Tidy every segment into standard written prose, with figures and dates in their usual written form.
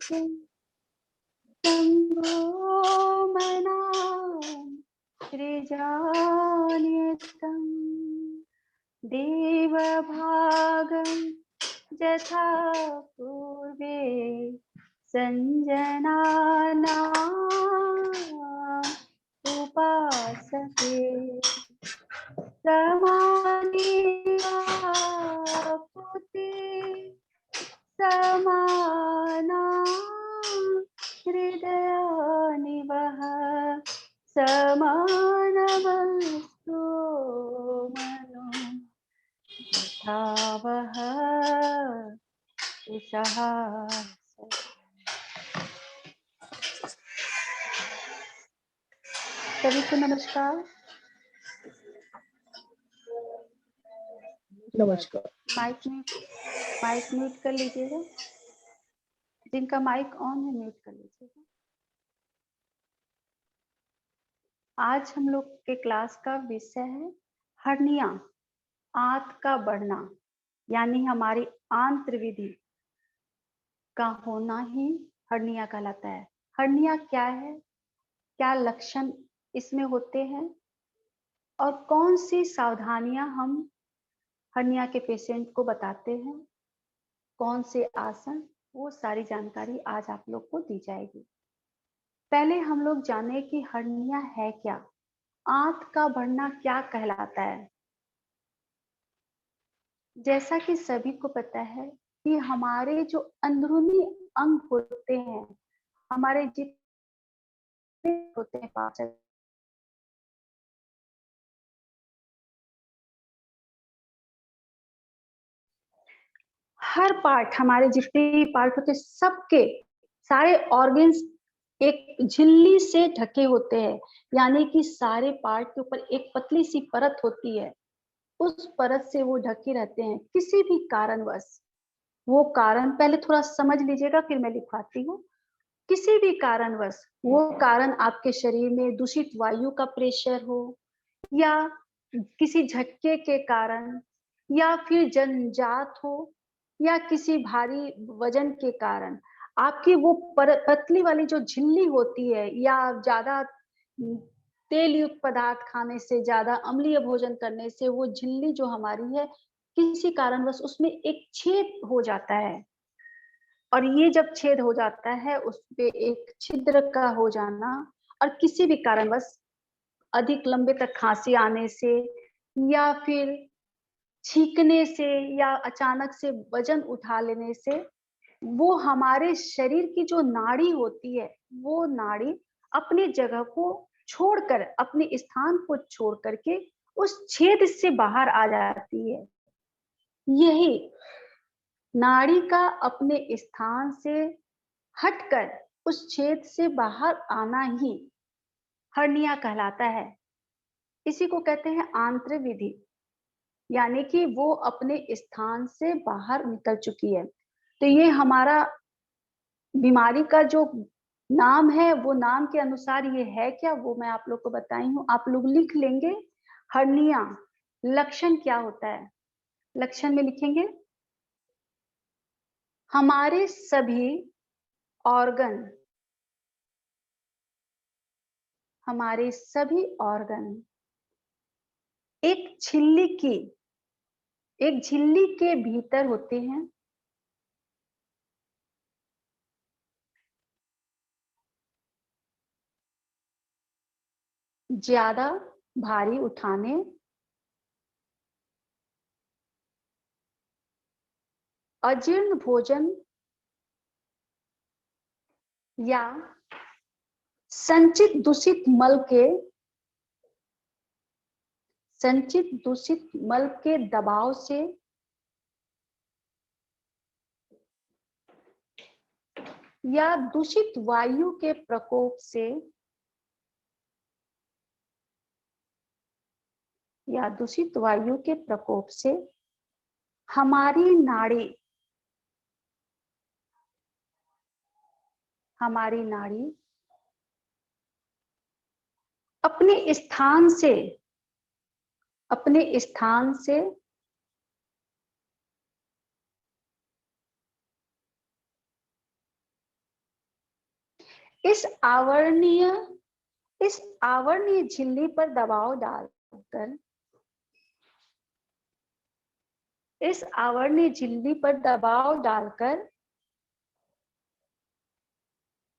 शम्भो मना सृजान्यतं देवभागं यथा पूर्वे सञ्जनानाम् उपासते समानिवापुते समाना हृदयानिवः समानवस्तु मनो यथावः उषः। सभी को नमस्कार। नमस्कार। माइक म्यूट कर लीजिएगा, जिनका माइक ऑन है म्यूट कर लीजिएगा। आज हम लोग के क्लास का विषय है हर्निया, आंत का बढ़ना, यानी हमारी आंत्र विधि का होना ही हर्निया कहलाता है। हर्निया क्या है, क्या लक्षण इसमें होते हैं और कौन सी सावधानियां हम हर्निया के पेशेंट को बताते हैं, कौन से आसन, वो सारी जानकारी आज आप लोग को दी जाएगी। पहले हम लोग जाने कि हर्निया है क्या, आंत का बढ़ना क्या कहलाता है। जैसा कि सभी को पता है कि हमारे जो अंदरूनी अंग होते हैं, हमारे जितने होते हैं पाचक, हर पार्ट, हमारे जितने पार्ट होते हैं सबके सारे ऑर्गन्स एक झिल्ली से ढके होते हैं, यानी कि सारे पार्ट के ऊपर एक पतली सी परत होती है, उस परत से वो ढके रहते हैं। किसी भी कारणवश, वो कारण पहले थोड़ा समझ लीजिएगा फिर मैं लिखवाती हूँ। किसी भी कारणवश, वो कारण आपके शरीर में दूषित वायु का प्रेशर हो, या किसी झटके के कारण, या फिर जन्मजात हो, या किसी भारी वजन के कारण आपकी वो पतली वाली जो झिल्ली होती है, या ज्यादा तेल युक्त पदार्थ खाने से, ज्यादा अम्लीय भोजन करने से वो झिल्ली जो हमारी है किसी कारणवश उसमें एक छेद हो जाता है। और ये जब छेद हो जाता है, उस पे एक छिद्र का हो जाना, और किसी भी कारणवश अधिक लंबे तक खांसी आने से, या फिर छींकने से, या अचानक से वजन उठा लेने से, वो हमारे शरीर की जो नाड़ी होती है, वो नाड़ी अपनी जगह को छोड़कर, अपने स्थान को छोड़ करके उस छेद से बाहर आ जाती है। यही नाड़ी का अपने स्थान से हटकर उस छेद से बाहर आना ही हर्निया कहलाता है। इसी को कहते हैं आंत्र विधि, यानी कि वो अपने स्थान से बाहर निकल चुकी है। तो ये हमारा बीमारी का जो नाम है, वो नाम के अनुसार ये है क्या, वो मैं आप लोग को बताई हूँ। आप लोग लिख लेंगे हर्निया। लक्षण क्या होता है, लक्षण में लिखेंगे हमारे सभी ऑर्गन, हमारे सभी ऑर्गन एक झिल्ली के भीतर होते हैं। ज्यादा भारी उठाने, अजीर्ण भोजन, या संचित दूषित मल के दबाव से, या दूषित वायु के प्रकोप से, या दूषित वायु के प्रकोप से हमारी नाड़ी अपने स्थान से इस आवरणीय झिल्ली पर दबाव डालकर इस आवरणीय झिल्ली पर दबाव डालकर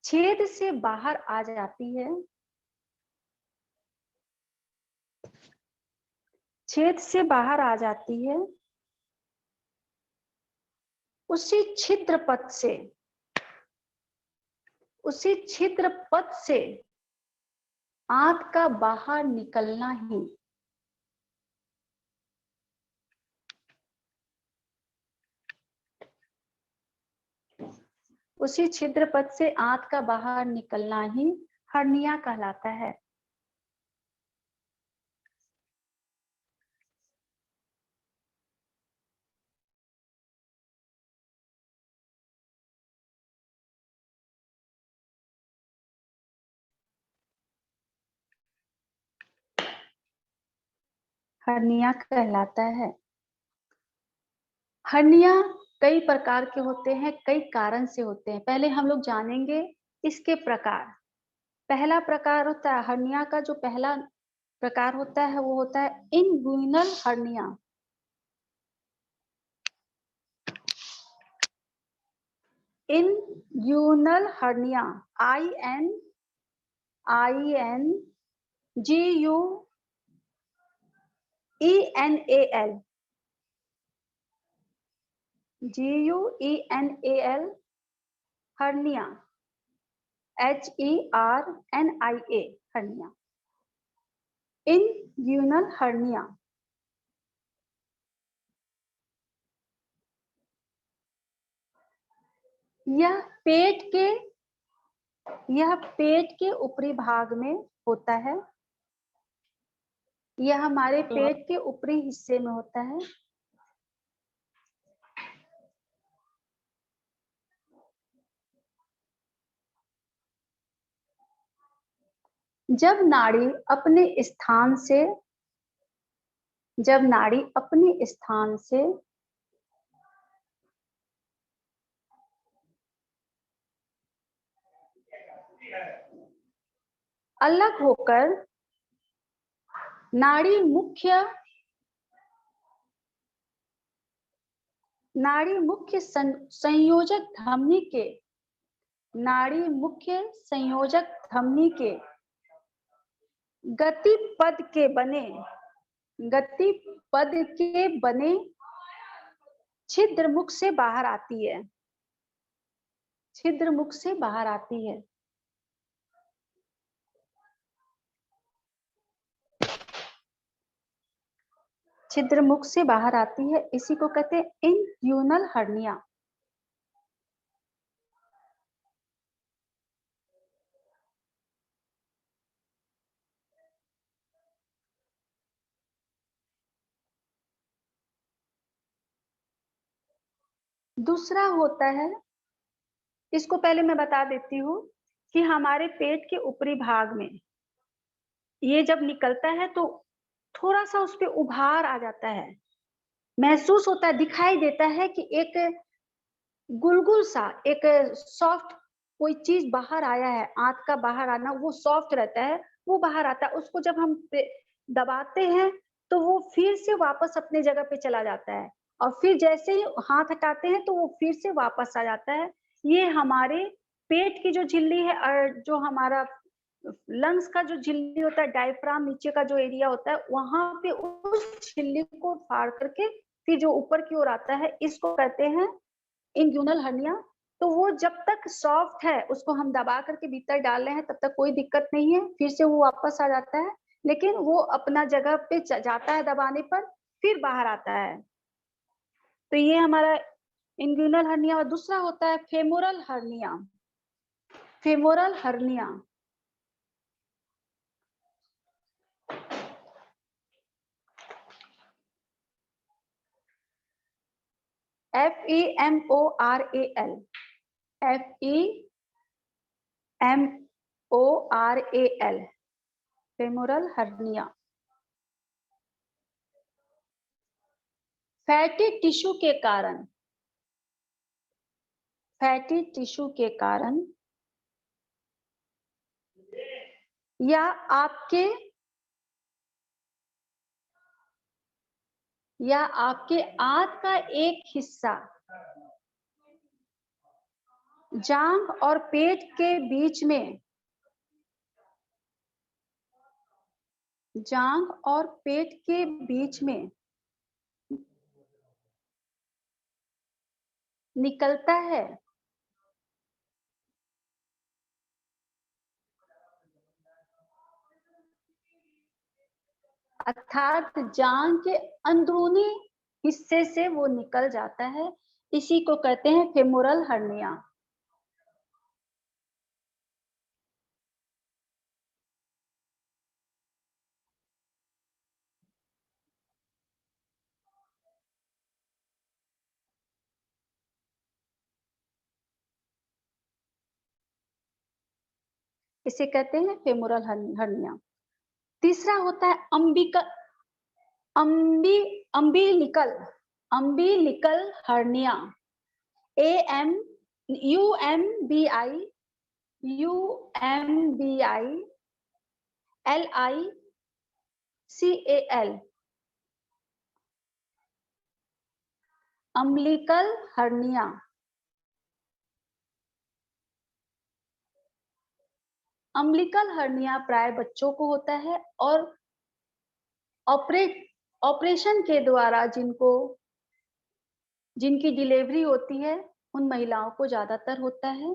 छेद से बाहर आ जाती है। छेद से बाहर आ जाती है। उसी छिद्र पथ से आंत का बाहर निकलना ही उसी छिद्र पथ से आंत का बाहर निकलना ही हर्निया कहलाता है। हर्निया कहलाता है। हर्निया कई प्रकार के होते हैं, कई कारण से होते हैं। पहले हम लोग जानेंगे इसके प्रकार। पहला प्रकार होता है हर्निया का, जो पहला प्रकार होता है वो होता है inguinal hernia. Inguinal hernia, INGUENAL hernia, HERNIA hernia, inguinal hernia. यह पेट के ऊपरी भाग में होता है। यह हमारे पेट के ऊपरी हिस्से में होता है। जब नाड़ी अपने स्थान से अलग होकर नाड़ी मुख्य संयोजक धमनी के गतिपद के बने छिद्र मुख से बाहर आती है। छिद्र मुख से बाहर आती है। छिद्र मुख से बाहर आती है, इसी को कहते हैं इनग्यूइनल हर्निया। दूसरा होता है, इसको पहले मैं बता देती हूँ कि हमारे पेट के ऊपरी भाग में ये जब निकलता है तो थोड़ा सा उस पे उभार आ जाता है, महसूस होता है, दिखाई देता है कि एक गुलगुल सा, एक सॉफ्ट कोई चीज बाहर आया है। आंत का बाहर आना, वो सॉफ्ट रहता है, वो बाहर आता है। उसको जब हम दबाते हैं तो वो फिर से वापस अपने जगह पे चला जाता है, और फिर जैसे ही हाथ हटाते हैं तो वो फिर से वापस आ जाता है। ये हमारे पेट की जो झिल्ली है और जो हमारा लंग्स का जो झिल्ली होता है, डायफ्राम नीचे का जो एरिया होता है, वहां पे उस झिल्ली को फाड़ करके फिर जो ऊपर की ओर आता है, इसको कहते हैं इंग्यूनल हर्निया। तो वो जब तक सॉफ्ट है, उसको हम दबा करके भीतर डाल रहे हैं, तब तक कोई दिक्कत नहीं है, फिर से वो वापस आ जाता है। लेकिन वो अपना जगह पे जाता है दबाने पर, फिर बाहर आता है। तो ये हमारा इंग्यूनल हर्निया। और दूसरा होता है femoral hernia. Femoral hernia FEMORAL FEMORAL femoral hernia. Fatty tissue के कारण या आपके आंत का एक हिस्सा जांघ और पेट के बीच में, जांघ और पेट के बीच में निकलता है। अर्थात जांघ के अंदरूनी हिस्से से वो निकल जाता है। इसी को कहते हैं फेमोरल हर्निया। इसे कहते हैं फेमोरल हर्निया। तीसरा होता है umbilical hernia. UMBILICAL umbilical hernia. Umbilical hernia प्राय बच्चों को होता है और ऑपरेशन के द्वारा जिनकी डिलीवरी होती है उन महिलाओं को ज्यादातर होता है।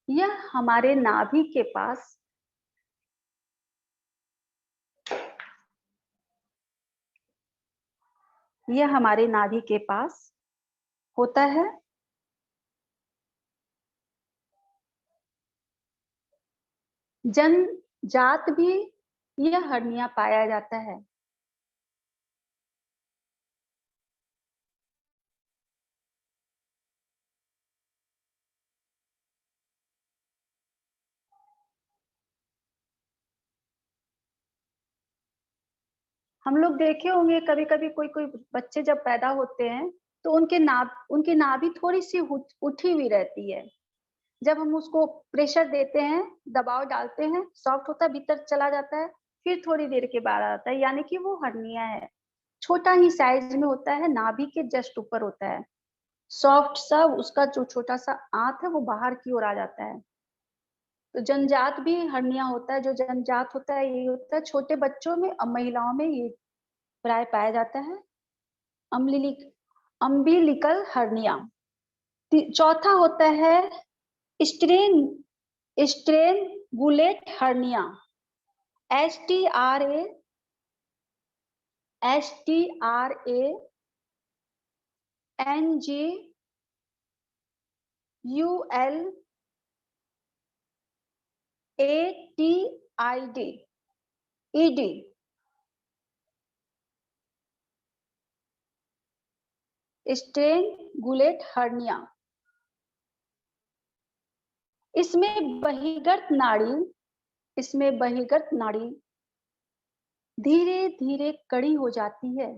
यह हमारे नाभि के पास होता है। जन्मजात भी यह हर्निया पाया जाता है। हम लोग देखे होंगे कभी कभी कोई कोई बच्चे जब पैदा होते हैं तो उनकी नाभि थोड़ी सी उठी हुई रहती है। जब हम उसको प्रेशर देते हैं, दबाव डालते हैं, सॉफ्ट होता है, भीतर चला जाता है, फिर थोड़ी देर के बाद आता है, यानी कि वो हर्निया है। छोटा ही साइज में होता है, नाभि के जस्ट ऊपर होता है, सॉफ्ट सा, उसका जो छोटा सा आंत है वो बाहर की ओर आ जाता है। तो जन्मजात भी हर्निया होता है। जो जन्मजात होता है यही होता है, छोटे बच्चों में और महिलाओं में ये प्राय पाया जाता है, अम्बिलिकल हर्निया। चौथा होता है strain strangulate hernia. STRANGULATID strangulate hernia. इसमें बहिर्गत नाड़ी धीरे धीरे कड़ी हो जाती है,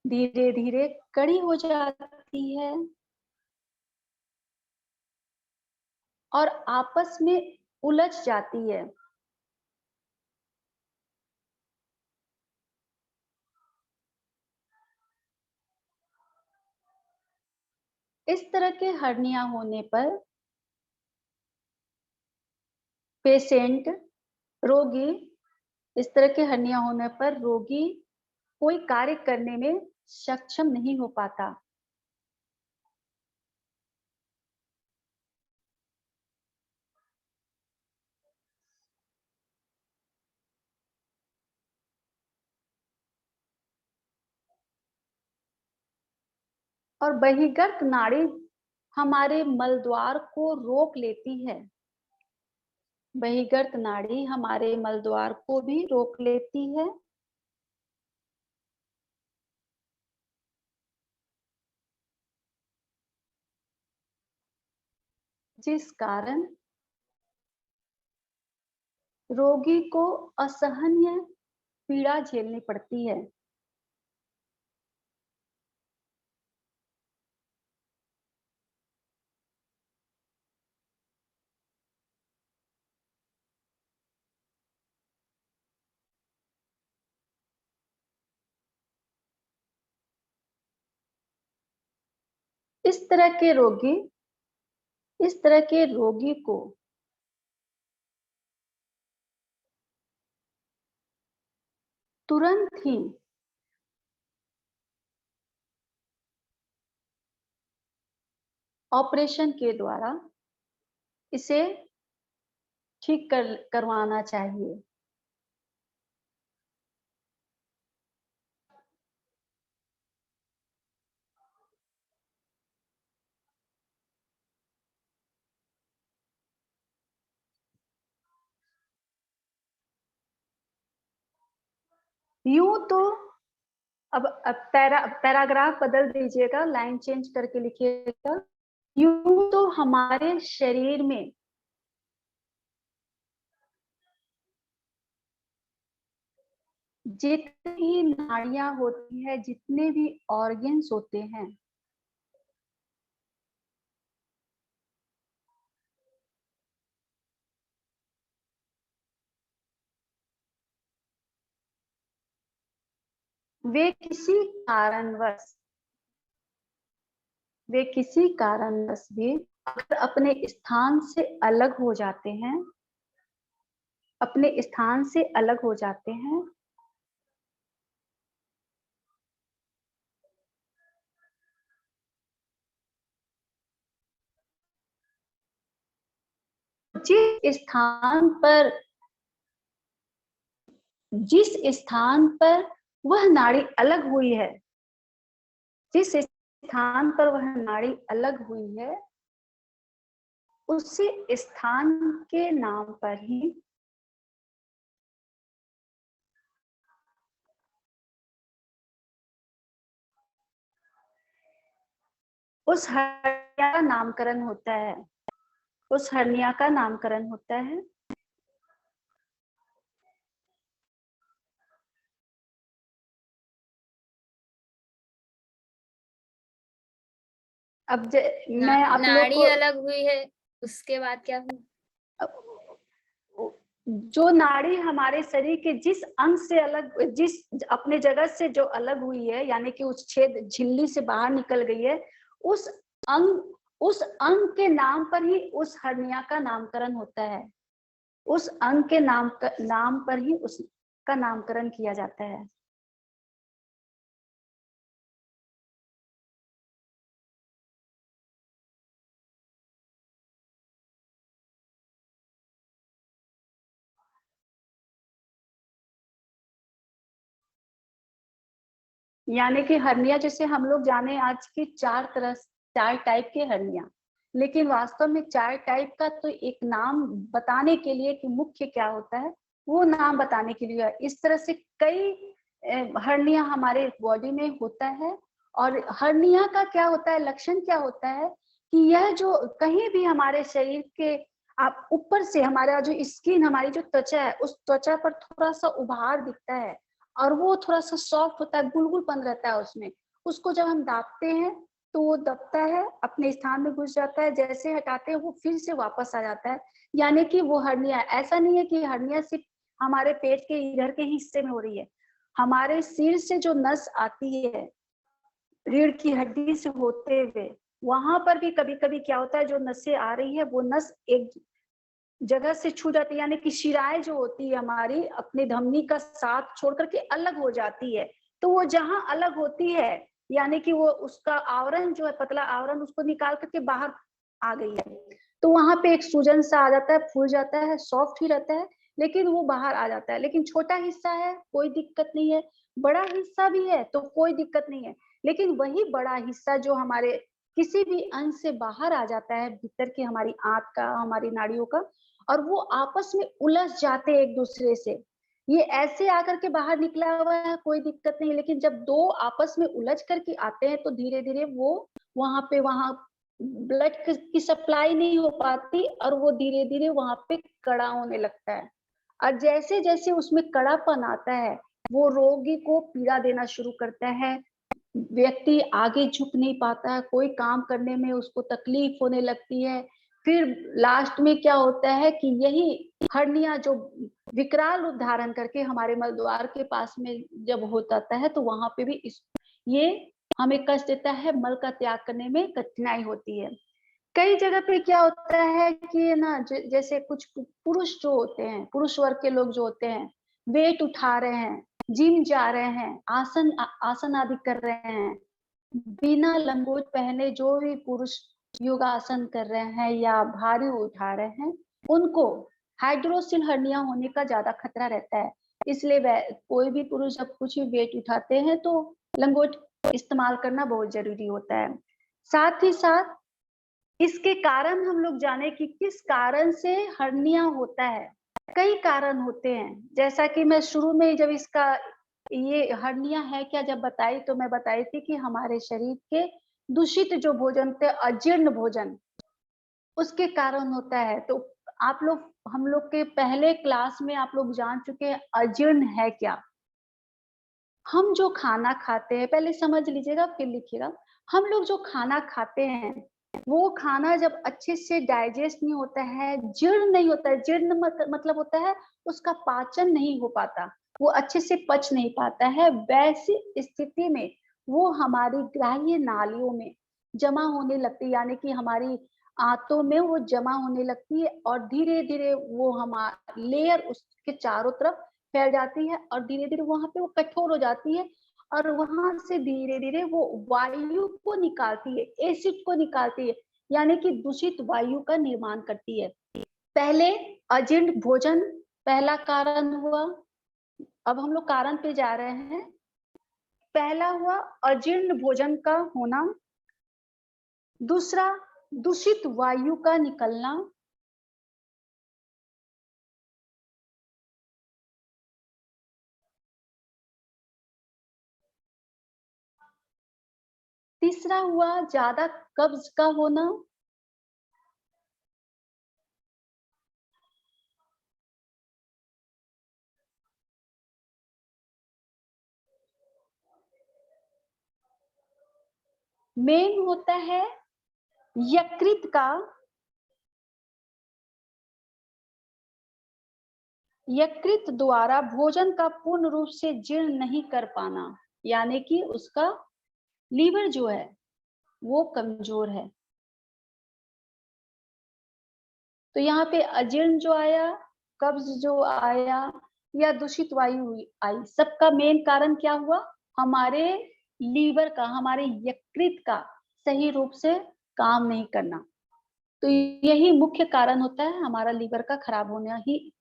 धीरे धीरे कड़ी हो जाती है और आपस में उलझ जाती है। इस तरह के हर्निया होने पर पेशेंट, रोगी, इस तरह के हर्निया होने पर रोगी कोई कार्य करने में सक्षम नहीं हो पाता। और बहिर्गत नाड़ी हमारे मलद्वार को रोक लेती है, बहिर्गत नाड़ी हमारे मलद्वार को भी रोक लेती है, जिस कारण रोगी को असहनीय पीड़ा झेलनी पड़ती है। इस तरह के रोगी को तुरंत ही ऑपरेशन के द्वारा इसे ठीक करवाना चाहिए। यूं तो अब पैराग्राफ बदल दीजिएगा, लाइन चेंज करके लिखिएगा। यूं तो हमारे शरीर में जितनी भी नाड़ियां होती है, जितने भी ऑर्गन्स होते हैं, वे किसी कारणवश भी अगर अपने स्थान से अलग हो जाते हैं, जिस स्थान पर वह नाड़ी अलग हुई है, उसी स्थान के नाम पर ही उस हर्निया का नामकरण होता है। अब मैं आप लोग नाड़ी को अलग हुई है, उसके बाद क्या हुआ? जो नाड़ी हमारे शरीर के जिस अंग से अपने जगह से जो अलग हुई है, यानी कि उस छेद झिल्ली से बाहर निकल गई है, उस अंग के नाम पर ही उस हर्निया का नामकरण होता है। उस अंग के नाम पर ही उसका नामकरण किया जाता है। यानी कि हर्निया जैसे हम लोग जाने आज की चार टाइप के हर्निया, लेकिन वास्तव में 4 टाइप का तो एक नाम बताने के लिए कि मुख्य क्या होता है, वो नाम बताने के लिए इस तरह से कई हर्निया हमारे बॉडी में होता है। और हर्निया का क्या होता है, लक्षण क्या होता है कि यह जो कहीं भी हमारे शरीर के आप ऊपर से हमारा जो स्किन, हमारी जो त्वचा है, उस त्वचा पर थोड़ा सा उभार दिखता है और वो थोड़ा सा सॉफ्ट होता है, गुलगुलपन रहता है उसमें। उसको जब हम दाबते हैं तो वो दबता है, अपने स्थान में घुस जाता है, जैसे हटाते हैं वो फिर से वापस आ जाता है। यानी कि वो हर्निया, ऐसा नहीं है कि हर्निया सिर्फ हमारे पेट के इधर के हिस्से में हो रही है। हमारे सिर से जो नस आती है रीढ़ की हड्डी से होते हुए, वहां पर भी कभी कभी क्या होता है, जो नसें आ रही है वो नस एक जगह से छू जाती है, यानी कि शिराएं जो होती है हमारी अपनी धमनी का साथ छोड़ करके अलग हो जाती है। तो वो जहां अलग होती है, यानी कि वो उसका आवरण जो है, पतला आवरण, उसको निकाल करके बाहर आ गई है, तो वहां पे एक सूजन सा आ जाता है, फूल जाता है, सॉफ्ट ही रहता है, लेकिन वो बाहर आ जाता है। लेकिन छोटा हिस्सा है कोई दिक्कत नहीं है, बड़ा हिस्सा भी है तो कोई दिक्कत नहीं है। लेकिन वही बड़ा हिस्सा जो हमारे किसी भी अंग से बाहर आ जाता है, भीतर की हमारी आंत का, हमारी नाड़ियों का, और वो आपस में उलझ जाते हैं एक दूसरे से। ये ऐसे आकर के बाहर निकला हुआ है, कोई दिक्कत नहीं, लेकिन जब दो आपस में उलझ करके आते हैं तो धीरे धीरे वो वहां ब्लड की सप्लाई नहीं हो पाती और वो धीरे धीरे वहां पे कड़ा होने लगता है। और जैसे जैसे उसमें कड़ापन आता है, वो रोगी को पीड़ा देना शुरू करता है। व्यक्ति आगे झुक नहीं पाता है, कोई काम करने में उसको तकलीफ होने लगती है। फिर लास्ट में क्या होता है कि यही हर्निया जो विकराल रूप धारण करके हमारे मलद्वार के पास में जब हो जाता है, तो वहां पे भी ये हमें कष्ट देता है, मल का त्याग करने में कठिनाई होती है। कई जगह पे क्या होता है कि ना जैसे कुछ पुरुष जो होते हैं, पुरुष वर्ग के लोग जो होते हैं, वेट उठा रहे हैं, जिम जा रहे हैं, आसन आदि कर रहे हैं, बिना लंगोट पहने जो भी पुरुष योगासन कर रहे हैं या भारी उठा रहे हैं, उनको हाइड्रोसिल हर्निया होने का ज्यादा खतरा रहता है। इसलिए कोई भी पुरुष जब कुछ भी वेट उठाते हैं तो लंगोट इस्तेमाल करना बहुत जरूरी होता है। साथ ही साथ इसके कारण हम लोग जाने कि किस कारण से हर्निया होता है। कई कारण होते हैं, जैसा कि मैं शुरू में जब इसका ये हर्निया है क्या जब बताई, तो मैं बताई थी कि हमारे शरीर के दूषित जो भोजन थे, अजीर्ण भोजन, उसके कारण होता है। तो आप लोग, हम लोग के पहले क्लास में आप लोग जान चुके हैं अजीर्ण है क्या। हम जो खाना खाते हैं, पहले समझ लीजिएगा फिर लिखिएगा। हम लोग जो खाना खाते हैं, वो खाना जब अच्छे से डाइजेस्ट नहीं होता है, जीर्ण नहीं होता है, जीर्ण मतलब होता है उसका पाचन नहीं हो पाता, वो अच्छे से पच नहीं पाता है, वैसी स्थिति में वो हमारी ग्राह्य नालियों में जमा होने लगती है, यानी कि हमारी आंतों में वो जमा होने लगती है और धीरे-धीरे वो लेयर उसके चारों तरफ फैल जाती है और धीरे-धीरे वहाँ पे वो कठोर हो जाती है और वहाँ से धीरे-धीरे वो वायु को निकालती है, एसिड को निकालती है, यानी कि दूषित वायु का निर्माण करती है। पहले अजीर्ण भोजन पहला कारण हुआ। अब हम लोग कारण पे जा रहे हैं। पहला हुआ अजीर्ण भोजन का होना, दूसरा दूषित वायु का निकलना, तीसरा हुआ ज्यादा कब्ज का होना, मेन होता है यकृत का, यकृत द्वारा भोजन का पूर्ण रूप से जीर्ण नहीं कर पाना, यानी कि उसका लीवर जो है वो कमजोर है। तो यहाँ पे अजीर्ण जो आया, कब्ज जो आया या दूषित वायु आई, सबका मेन कारण क्या हुआ, हमारे लीवर का, हमारे यकृत का सही रूप से काम नहीं करना। तो यही मुख्य कारण होता है, हमारा लीवर का खराब होना ही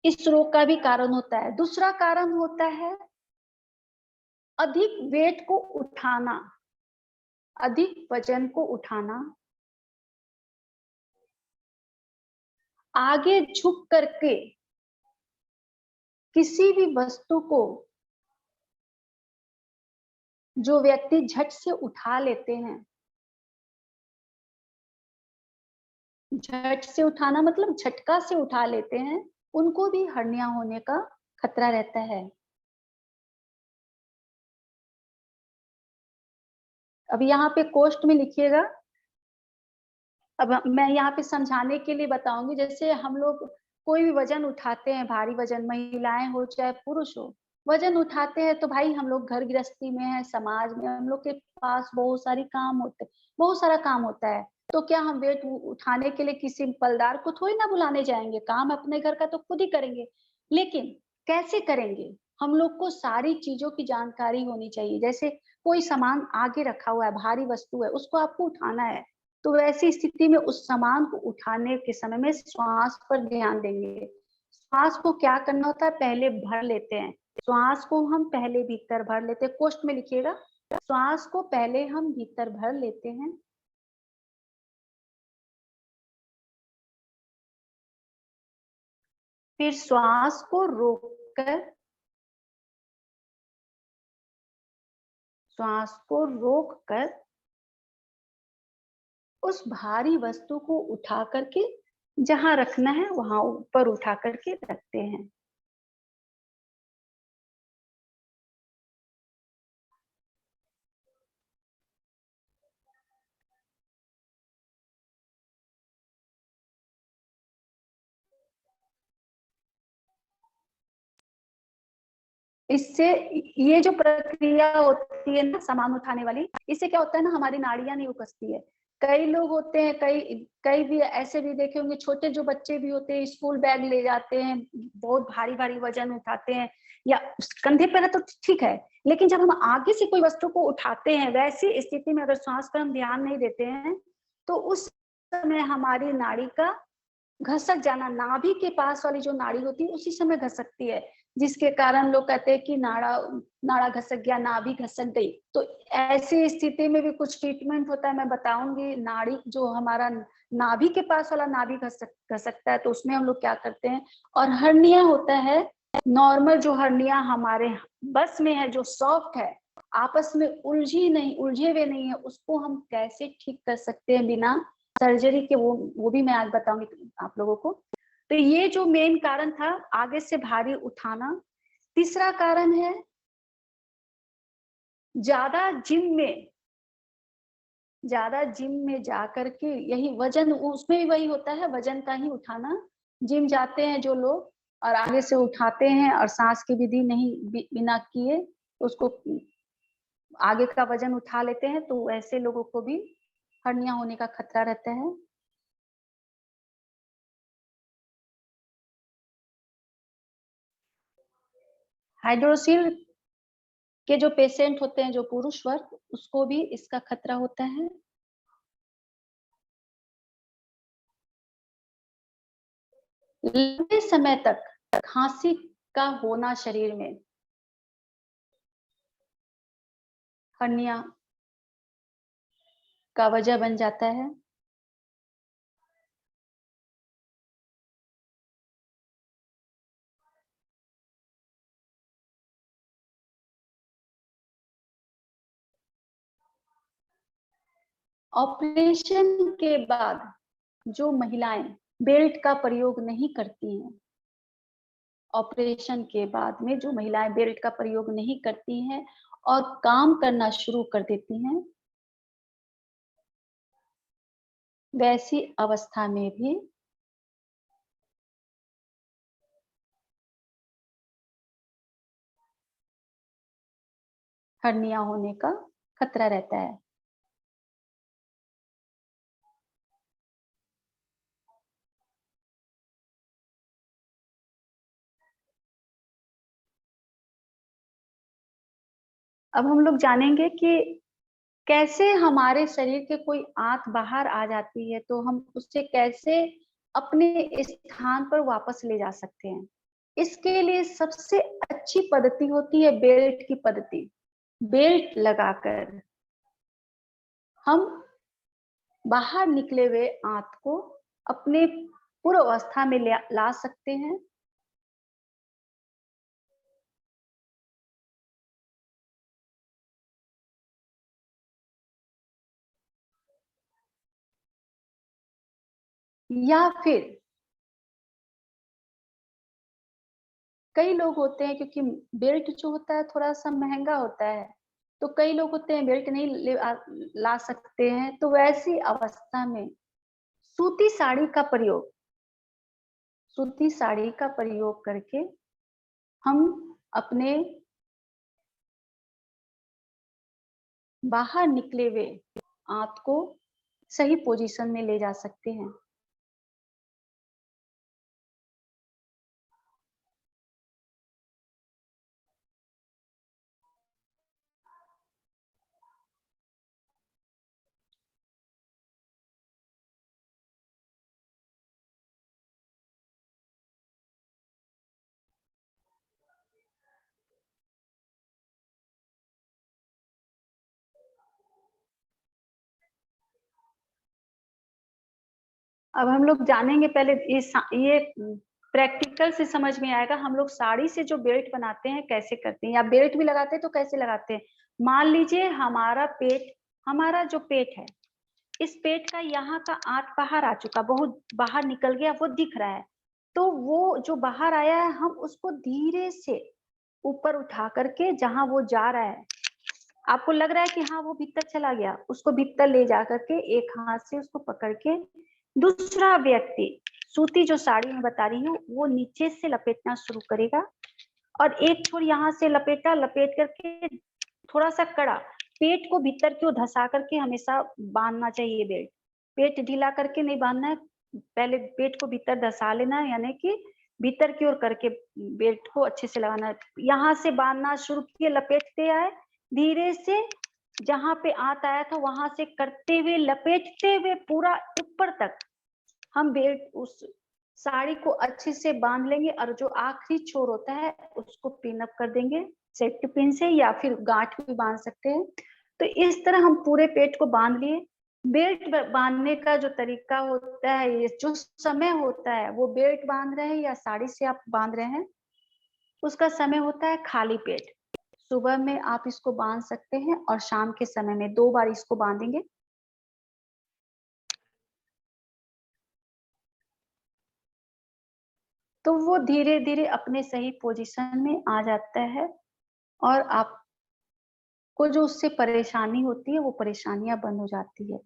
इस रोग का भी कारण होता है। दूसरा कारण होता है अधिक वेट को उठाना, अधिक वजन को उठाना, आगे झुक करके किसी भी वस्तु को जो व्यक्ति झट से उठा लेते हैं, झट से उठाना मतलब झटका से उठा लेते हैं, उनको भी हर्निया होने का खतरा रहता है। अब यहाँ पे कोष्ठ में लिखिएगा। अब मैं यहाँ पे समझाने के लिए बताऊंगी, जैसे हम लोग कोई भी वजन उठाते हैं, भारी वजन, महिलाएं हो चाहे पुरुष हो, वजन उठाते हैं तो भाई हम लोग घर गृहस्थी में है, समाज में हम लोग के पास बहुत सारी काम होते, बहुत सारा काम होता है। तो क्या हम वेट उठाने के लिए किसी पलदार को थोड़ी ना बुलाने जाएंगे, काम अपने घर का तो खुद ही करेंगे। लेकिन कैसे करेंगे, हम लोग को सारी चीजों की जानकारी होनी चाहिए। जैसे कोई सामान आगे रखा हुआ है, भारी वस्तु है, उसको आपको उठाना है, तो वैसी स्थिति में उस सामान को उठाने के समय में श्वास पर ध्यान देंगे। श्वास को क्या करना होता है, पहले भर लेते हैं, श्वास को हम पहले भीतर भर लेते हैं। कोष्ठ में लिखिएगा, श्वास को पहले हम भीतर भर लेते हैं, फिर श्वास को रोककर, श्वास को रोककर उस भारी वस्तु को उठा करके जहां रखना है वहां ऊपर उठा करके रखते हैं। इससे ये जो प्रक्रिया होती है ना सामान उठाने वाली, इससे क्या होता है ना, हमारी नाड़ियां नहीं उकसती है। कई लोग होते हैं, कई भी ऐसे भी देखे होंगे, छोटे जो बच्चे भी होते हैं, स्कूल बैग ले जाते हैं, बहुत भारी भारी वजन उठाते हैं, या कंधे पर है तो ठीक है, लेकिन जब हम आगे से कोई वस्तु को उठाते हैं, वैसी स्थिति में अगर सांस पर हम ध्यान नहीं देते हैं, तो उस समय हमारी नाड़ी का घसक जाना, नाभि के पास वाली जो नाड़ी होती है उसी समय घसकती है, जिसके कारण लोग कहते हैं कि नाड़ा घसक गया, नाभि घसक गई। तो ऐसी स्थिति में भी कुछ ट्रीटमेंट होता है, मैं बताऊंगी। नाड़ी जो हमारा नाभि के पास वाला नाभि घसकता है, तो उसमें हम लोग क्या करते हैं। और हर्निया होता है, नॉर्मल जो हर्निया हमारे बस में है, जो सॉफ्ट है, आपस में उलझे हुए नहीं है, उसको हम कैसे ठीक कर सकते हैं बिना सर्जरी के, वो भी मैं आज बताऊंगी आप लोगों को। तो ये जो मेन कारण था, आगे से भारी उठाना। तीसरा कारण है ज्यादा जिम में जा करके, यही वजन, उसमें भी वही होता है, वजन का ही उठाना। जिम जाते हैं जो लोग और आगे से उठाते हैं और सांस की विधि नहीं बिना किए उसको आगे का वजन उठा लेते हैं, तो ऐसे लोगों को भी हर्निया होने का खतरा रहता है। हाइड्रोसिल के जो पेशेंट होते हैं, जो पुरुष वर्ग, उसको भी इसका खतरा होता है। लंबे समय तक खांसी का होना शरीर में हर्निया का वजह बन जाता है। ऑपरेशन के बाद जो महिलाएं बेल्ट का प्रयोग नहीं करती हैं, ऑपरेशन के बाद में जो महिलाएं बेल्ट का प्रयोग नहीं करती हैं और काम करना शुरू कर देती हैं, वैसी अवस्था में भी हर्निया होने का खतरा रहता है। अब हम लोग जानेंगे कि कैसे हमारे शरीर के कोई आंत बाहर आ जाती है, तो हम उससे कैसे अपने स्थान पर वापस ले जा सकते हैं। इसके लिए सबसे अच्छी पद्धति होती है बेल्ट की पद्धति। बेल्ट लगाकर हम बाहर निकले हुए आंत को अपने पूर्व अवस्था में ला सकते हैं। या फिर कई लोग होते हैं, क्योंकि बेल्ट जो होता है थोड़ा सा महंगा होता है, तो कई लोग होते हैं बेल्ट नहीं ला सकते हैं, तो वैसी अवस्था में सूती साड़ी का प्रयोग, सूती साड़ी का प्रयोग करके हम अपने बाहर निकले हुए आंत को सही पोजीशन में ले जा सकते हैं। अब हम लोग जानेंगे, पहले ये प्रैक्टिकल से समझ में आएगा। हम लोग साड़ी से जो बेल्ट बनाते हैं कैसे करते हैं, या बेल्ट भी लगाते हैं तो कैसे लगाते हैं। मान लीजिए हमारा जो पेट है, इस पेट का यहाँ का आंत बाहर आ चुका, बहुत बाहर निकल गया, वो दिख रहा है। तो वो जो बाहर आया है, हम उसको धीरे से ऊपर उठा करके, जहां वो जा रहा है, आपको लग रहा है कि हाँ वो भीतर चला गया, उसको भीतर ले जा करके एक हाथ से उसको पकड़ के दूसरा व्यक्ति सूती जो साड़ी में बता रही हूँ वो नीचे से लपेटना शुरू करेगा, और एक छोर यहाँ से लपेटा, लपेट करके थोड़ा सा कड़ा, पेट को भीतर की ओर धसा करके हमेशा बांधना चाहिए बेल्ट। पेट ढीला करके नहीं बांधना है, पहले पेट को भीतर धसा लेना है, यानी कि भीतर की ओर करके बेल्ट को अच्छे से लगाना है। यहाँ से बांधना शुरू किए, लपेटते आए, धीरे से जहां पे आत आया था वहां से करते हुए, लपेटते हुए पूरा ऊपर तक हम बेल्ट उस साड़ी को अच्छे से बांध लेंगे, और जो आखिरी छोर होता है उसको पिन अप कर देंगे सेफ्टी पिन से, या फिर गांठ भी बांध सकते हैं। तो इस तरह हम पूरे पेट को बांध लिए। बेल्ट बांधने का जो तरीका होता है, ये जो समय होता है, वो बेल्ट बांध रहे हैं या साड़ी से आप बांध रहे हैं, उसका समय होता है खाली पेट। सुबह में आप इसको बांध सकते हैं और शाम के समय में 2 बार इसको बांधेंगे। तो वो धीरे धीरे अपने सही पोजीशन में आ जाता है, और आपको जो उससे परेशानी होती है वो परेशानियां बंद हो जाती है।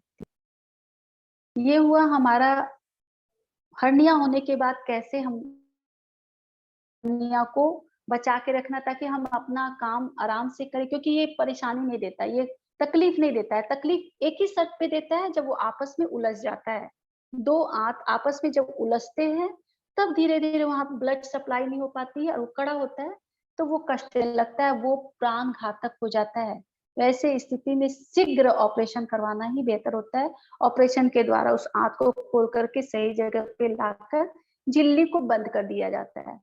ये हुआ हमारा हर्निया होने के बाद कैसे हम हर्निया को बचा के रखना, ताकि हम अपना काम आराम से करें, क्योंकि ये परेशानी नहीं देता, ये तकलीफ नहीं देता है। तकलीफ एक ही शर्त पे देता है, जब वो आपस में उलझ जाता है। 2 आंत आपस में जब उलझते हैं, तब धीरे धीरे वहां ब्लड सप्लाई नहीं हो पाती है और वो कड़ा होता है, तो वो कष्ट लगता है, वो प्राण घातक हो जाता है। वैसे स्थिति में शीघ्र ऑपरेशन करवाना ही बेहतर होता है। ऑपरेशन के द्वारा उस आंत को खोल करके सही जगह पे लाकर झिल्ली को बंद कर दिया जाता है।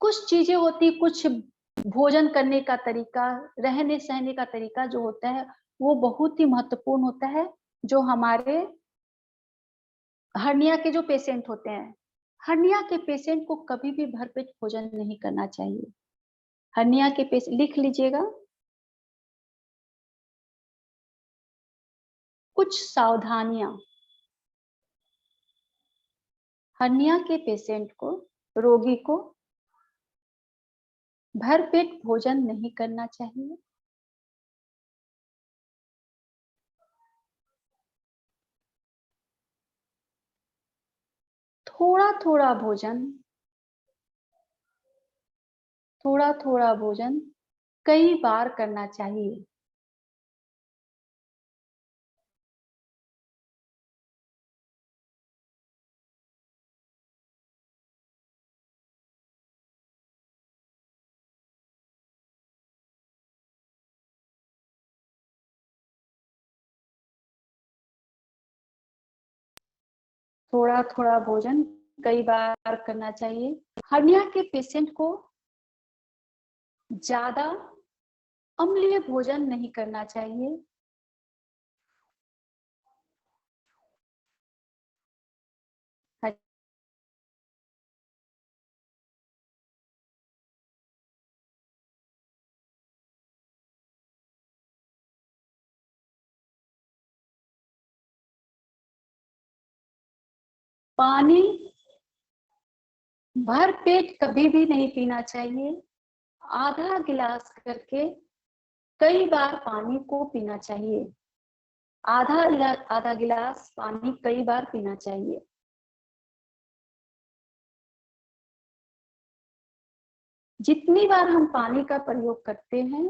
कुछ चीजें होती, कुछ भोजन करने का तरीका, रहने सहने का तरीका जो होता है, वो बहुत ही महत्वपूर्ण होता है। जो हमारे हर्निया के जो पेशेंट होते हैं, हर्निया के पेशेंट को कभी भी भरपेट भोजन नहीं करना चाहिए। हर्निया के पेशेंट लिख लीजिएगा, कुछ सावधानियां। हर्निया के पेशेंट को, रोगी को भरपेट भोजन नहीं करना चाहिए। थोड़ा थोड़ा भोजन, थोड़ा थोड़ा भोजन कई बार करना चाहिए। थोड़ा थोड़ा भोजन कई बार करना चाहिए। हर्निया के पेशेंट को ज्यादा अम्लीय भोजन नहीं करना चाहिए। पानी भर पेट कभी भी नहीं पीना चाहिए। आधा गिलास करके कई बार पानी को पीना चाहिए। आधा गिलास पानी कई बार पीना चाहिए। जितनी बार हम पानी का प्रयोग करते हैं,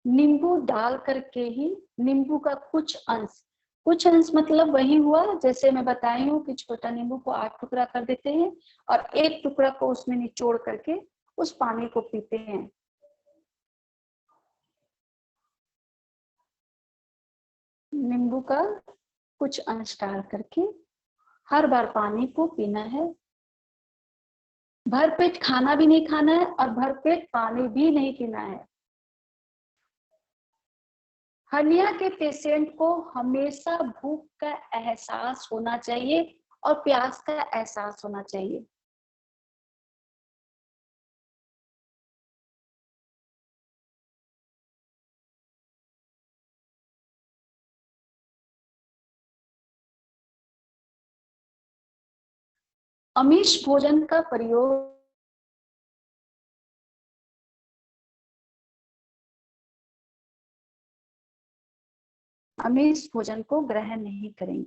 नींबू डाल करके ही, नींबू का कुछ अंश मतलब वही हुआ जैसे मैं बताई हूँ कि छोटा नींबू को 8 टुकड़ा कर देते हैं और 1 टुकड़ा को उसमें निचोड़ करके उस पानी को पीते हैं। नींबू का कुछ अंश डाल करके हर बार पानी को पीना है। भरपेट खाना भी नहीं खाना है और भरपेट पानी भी नहीं पीना है। हर्निया के पेशेंट को हमेशा भूख का एहसास होना चाहिए और प्यास का एहसास होना चाहिए। आमिष भोजन का प्रयोग आमिष भोजन को ग्रहण नहीं करेंगे।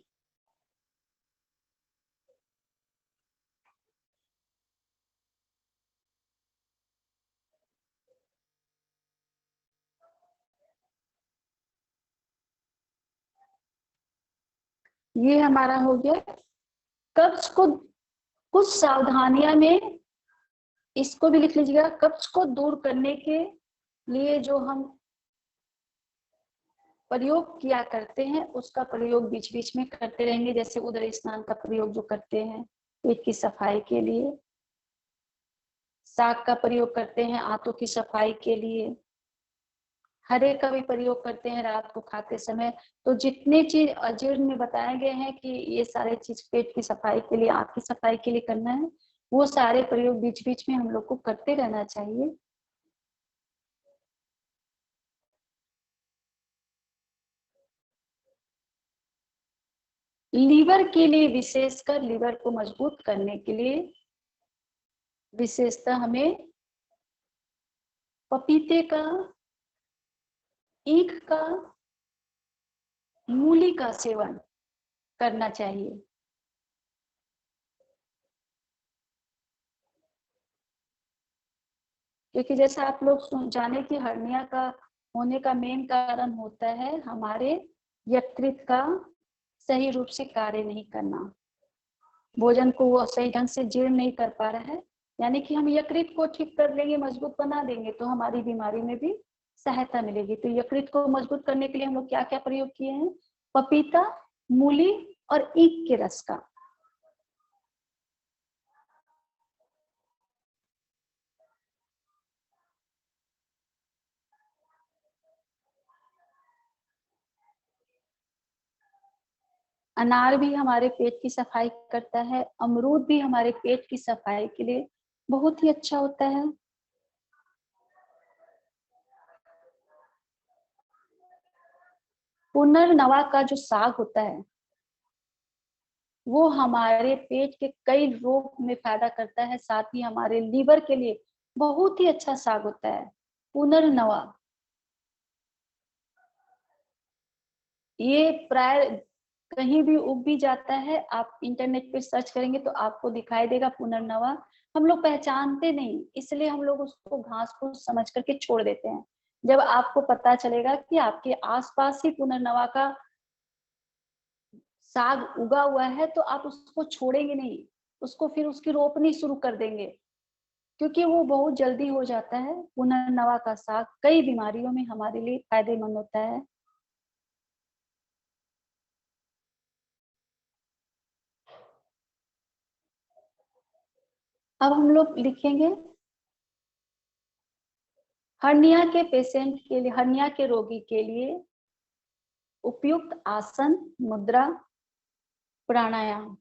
ये हमारा हो गया। कब्ज को कुछ सावधानियां में, इसको भी लिख लीजिएगा। कब्ज को दूर करने के लिए जो हम प्रयोग किया करते हैं उसका प्रयोग बीच बीच में करते रहेंगे, जैसे उदर स्नान का प्रयोग जो करते हैं पेट की सफाई के लिए, साग का प्रयोग करते हैं आंतों की सफाई के लिए, हरे का भी प्रयोग करते हैं रात को खाते समय। तो जितने चीज अजीर्ण में बताए गए हैं कि ये सारे चीज पेट की सफाई के लिए, आंत की सफाई के लिए करना है, वो सारे प्रयोग बीच बीच में हम लोग को करते रहना चाहिए। लीवर के लिए, विशेषकर लीवर को मजबूत करने के लिए विशेषतः हमें पपीते का, ईख का, मूली का सेवन करना चाहिए। क्योंकि जैसा आप लोग जाने कि हर्निया का होने का मेन कारण होता है हमारे यकृत का सही रूप से कार्य नहीं करना, भोजन को वो सही ढंग से जीर्ण नहीं कर पा रहा है। यानी कि हम यकृत को ठीक कर लेंगे, मजबूत बना देंगे तो हमारी बीमारी में भी सहायता मिलेगी। तो यकृत को मजबूत करने के लिए हम लोग क्या क्या प्रयोग किए हैं? पपीता, मूली और ईख के रस का। अनार भी हमारे पेट की सफाई करता है, अमरूद भी हमारे पेट की सफाई के लिए बहुत ही अच्छा होता है। पुनर्नवा का जो साग होता है वो हमारे पेट के कई रोग में फायदा करता है, साथ ही हमारे लीवर के लिए बहुत ही अच्छा साग होता है पुनर्नवा। ये प्राय कहीं भी उग भी जाता है, आप इंटरनेट पे सर्च करेंगे तो आपको दिखाई देगा पुनर्नवा। हम लोग पहचानते नहीं, इसलिए हम लोग उसको घास फूस समझ करके छोड़ देते हैं। जब आपको पता चलेगा कि आपके आसपास ही पुनर्नवा का साग उगा हुआ है तो आप उसको छोड़ेंगे नहीं, उसको फिर उसकी रोपनी शुरू कर देंगे, क्योंकि वो बहुत जल्दी हो जाता है। पुनर्नवा का साग कई बीमारियों में हमारे लिए फायदेमंद होता है। अब हम लोग लिखेंगे हर्निया के पेशेंट के लिए, हर्निया के रोगी के लिए उपयुक्त आसन, मुद्रा, प्राणायाम।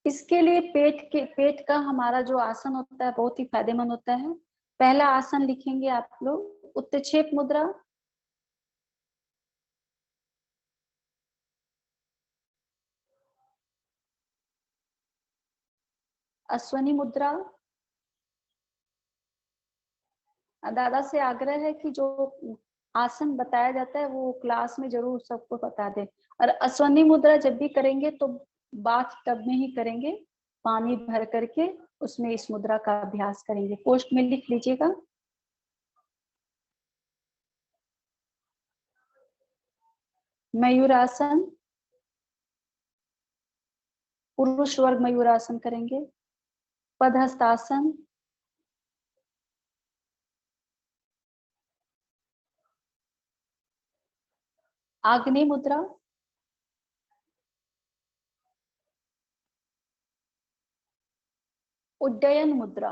इसके लिए पेट का हमारा जो आसन होता है बहुत ही फायदेमंद होता है। पहला आसन लिखेंगे आप लोग, उत्तक्षेप मुद्रा, अश्वनी मुद्रा। दादा से आग्रह है कि जो आसन बताया जाता है वो क्लास में जरूर सबको बता दे। और अश्वनी मुद्रा जब भी करेंगे तो बाथ टब में ही करेंगे, पानी भर करके उसमें इस मुद्रा का अभ्यास करेंगे। पोस्ट में लिख लीजिएगा। मयूरासन, पुरुष वर्ग मयूरासन करेंगे। पदहस्तासन, आग्नेय मुद्रा, उड्डयन मुद्रा,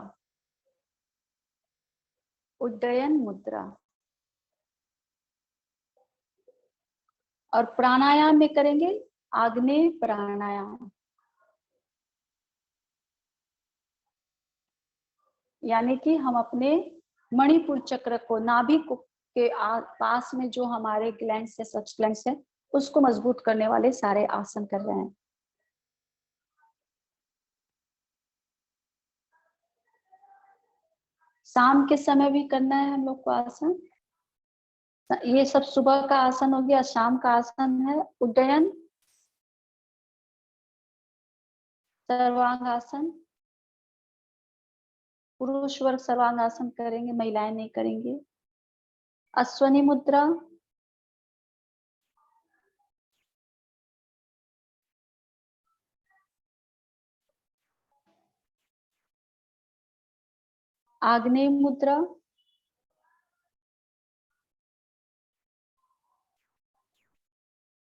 उड्डयन मुद्रा। और प्राणायाम में करेंगे आग्नेय प्राणायाम, यानी कि हम अपने मणिपुर चक्र को, नाभि के पास में जो हमारे ग्लैंड्स है, सच ग्लैंड्स है, उसको मजबूत करने वाले सारे आसन कर रहे हैं। शाम के समय भी करना है हम लोग को आसन। ये सब सुबह का आसन हो गया, शाम का आसन है उड्डयन, सर्वांग आसन। पुरुष वर्ग सर्वांग आसन करेंगे, महिलाएं नहीं करेंगी। अश्वनी मुद्रा, आग्नेय मुद्रा,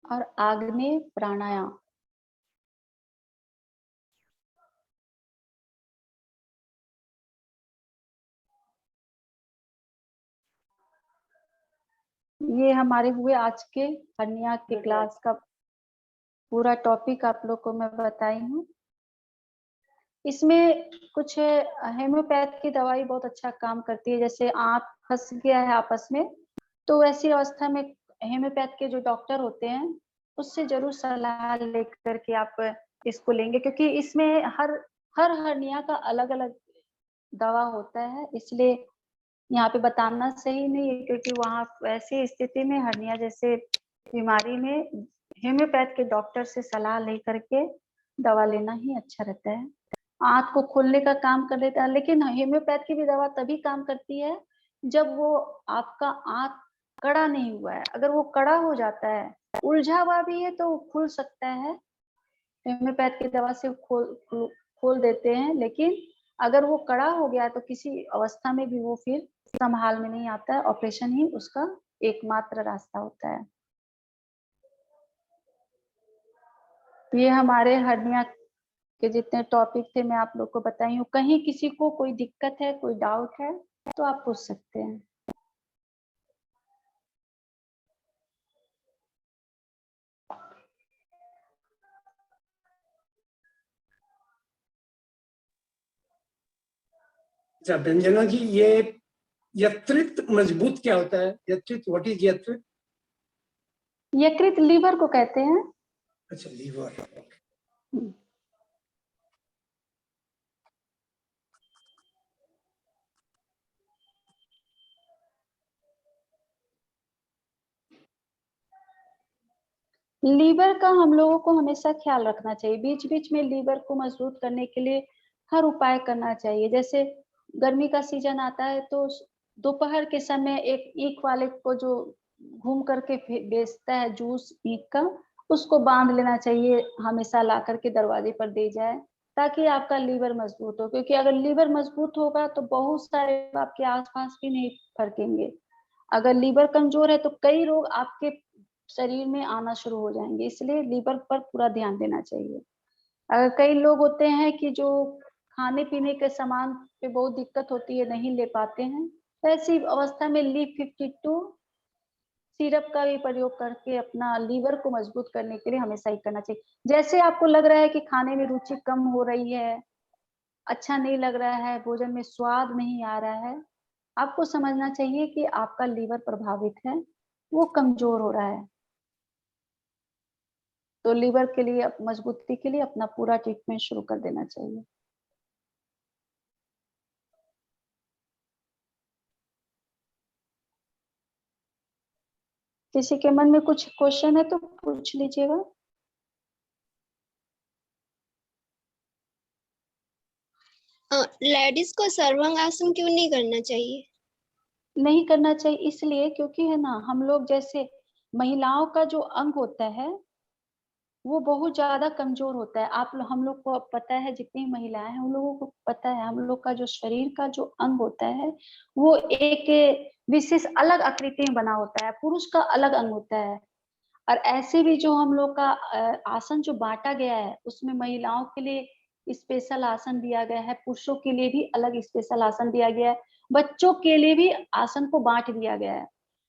और आग्नेय प्राणायाम। ये हमारे हुए आज के हर्निया के क्लास का पूरा टॉपिक आप लोग को मैं बताई हूँ। इसमें कुछ हेम्योपैथ की दवाई बहुत अच्छा काम करती है, जैसे आंत फंस गया है आपस में, तो ऐसी अवस्था में हेम्योपैथ के जो डॉक्टर होते हैं उससे जरूर सलाह लेकर के आप इसको लेंगे, क्योंकि इसमें हर हर्निया का अलग अलग दवा होता है, इसलिए यहाँ पे बताना सही नहीं है, क्योंकि वहाँ ऐसी स्थिति में हर्निया जैसे बीमारी में हेम्योपैथ के डॉक्टर से सलाह लेकर के दवा लेना ही अच्छा रहता है। आंत को खोलने का काम कर देता है, लेकिन हेम्योपैथ की भी दवा तभी काम करती है जब वो आपका आंत कड़ा नहीं हुआ है। अगर वो कड़ा हो जाता है, उलझा हुआ भी है, तो खुल सकता है, हेम्योपैथ की दवा से खोल देते हैं। लेकिन अगर वो कड़ा हो गया तो किसी अवस्था में भी वो फिर संभाल में नहीं आता है, ऑपरेशन ही उसका एकमात्र रास्ता होता है। ये हमारे हर्निया के जितने टॉपिक थे मैं आप लोग को बताई हूँ। कहीं किसी को कोई दिक्कत है, कोई डाउट है तो आप पूछ सकते हैं। अच्छा व्यंजना जी, ये यकृत मजबूत क्या होता है? यकृत, व्हाट इज यकृत? यकृत लीवर को कहते हैं। अच्छा, लीवर। लीवर का हम लोगों को हमेशा ख्याल रखना चाहिए, बीच बीच में लीवर को मजबूत करने के लिए हर उपाय करना चाहिए। जैसे गर्मी का सीजन आता है तो दोपहर के समय एक ईख वाले को जो घूम करके बेचता है जूस ईख का, उसको बांध लेना चाहिए, हमेशा ला करके दरवाजे पर दे जाए, ताकि आपका लीवर मजबूत हो। क्योंकि अगर लीवर मजबूत होगा तो बहुत सारे आपके आसपास भी नहीं फरकेंगे। अगर लीवर कमजोर है तो कई रोग आपके शरीर में आना शुरू हो जाएंगे, इसलिए लीवर पर पूरा ध्यान देना चाहिए। अगर कई लोग होते हैं कि जो खाने पीने के सामान पे बहुत दिक्कत होती है, नहीं ले पाते हैं, तो ऐसी अवस्था में लीव 52 सिरप का भी प्रयोग करके अपना लीवर को मजबूत करने के लिए हमेशा ही करना चाहिए। जैसे आपको लग रहा है कि खाने में रुचि कम हो रही है, अच्छा नहीं लग रहा है, भोजन में स्वाद नहीं आ रहा है, आपको समझना चाहिए कि आपका लीवर प्रभावित है, वो कमजोर हो रहा है। तो लीवर के लिए मजबूती के लिए अपना पूरा ट्रीटमेंट शुरू कर देना चाहिए। किसी के मन में कुछ क्वेश्चन है तो पूछ लीजिएगा। लेडीज को सर्वांग आसन क्यों नहीं करना चाहिए? नहीं करना चाहिए इसलिए क्योंकि है ना, हम लोग जैसे महिलाओं का जो अंग होता है वो बहुत ज्यादा कमजोर होता है। हम लोग को पता है, जितनी महिलाएं हैं उन लोगों को पता है, हम लोग का जो शरीर का जो अंग होता है वो एक विशेष अलग आकृति में बना होता है, पुरुष का अलग अंग होता है। और ऐसे भी जो हम लोग का आसन जो बांटा गया है उसमें महिलाओं के लिए स्पेशल आसन दिया गया है, पुरुषों के लिए भी अलग स्पेशल आसन दिया गया है, बच्चों के लिए भी आसन को बांट दिया गया है।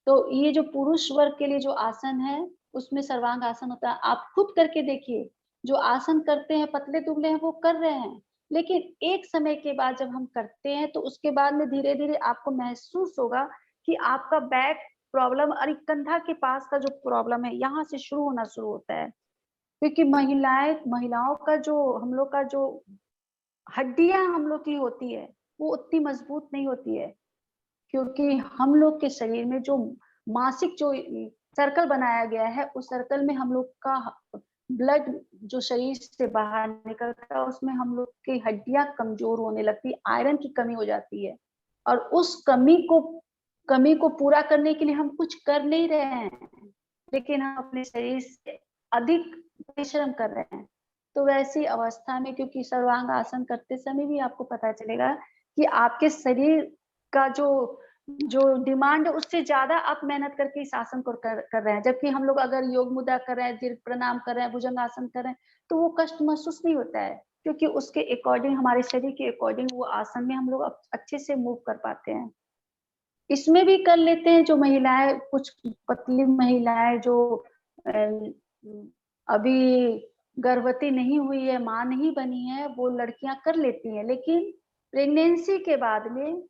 तो ये जो पुरुष वर्ग के लिए जो आसन है उसमें सर्वांग आसन होता है। आप खुद करके देखिए, जो आसन करते हैं पतले दुबले हैं वो कर रहे हैं, लेकिन एक समय के बाद जब हम करते हैं तो उसके बाद में धीरे धीरे आपको महसूस होगा कि आपका बैक प्रॉब्लम और कंधा के पास का जो प्रॉब्लम है यहाँ से शुरू होना शुरू होता है। क्योंकि महिलाओं का जो हम लोग का जो हड्डियां हम लोग की होती है वो उतनी मजबूत नहीं होती है, क्योंकि हम लोग के शरीर में जो मासिक जो सर्कल बनाया गया है, उस सर्कल में हम लोग का ब्लड जो शरीर से बाहर निकलता है, उसमें हम लोग की हड्डियां कमजोर होने लगती है, आयरन की कमी हो जाती है। और उस कमी को पूरा करने के लिए हम कुछ कर नहीं रहे हैं, लेकिन हम अपने शरीर से अधिक परिश्रम कर रहे हैं। तो वैसी अवस्था में, क्योंकि सर्वांग आसन करते समय भी आपको पता चलेगा कि आपके शरीर का जो डिमांड है, उससे ज्यादा आप मेहनत करके इस आसन को कर रहे हैं। जबकि हम लोग अगर योग मुद्रा कर रहे हैं, दीर्घ प्रणाम कर रहे हैं, भुजंग आसन कर रहे हैं, तो वो कष्ट महसूस नहीं होता है, क्योंकि उसके अकॉर्डिंग, हमारे शरीर के अकॉर्डिंग वो आसन में हम लोग अच्छे से मूव कर पाते हैं। इसमें भी कर लेते हैं जो महिलाएं, कुछ पतली महिलाएं जो अभी गर्भवती नहीं हुई है, माँ नहीं बनी है, वो लड़कियां कर लेती हैं। लेकिन प्रेगनेंसी के बाद में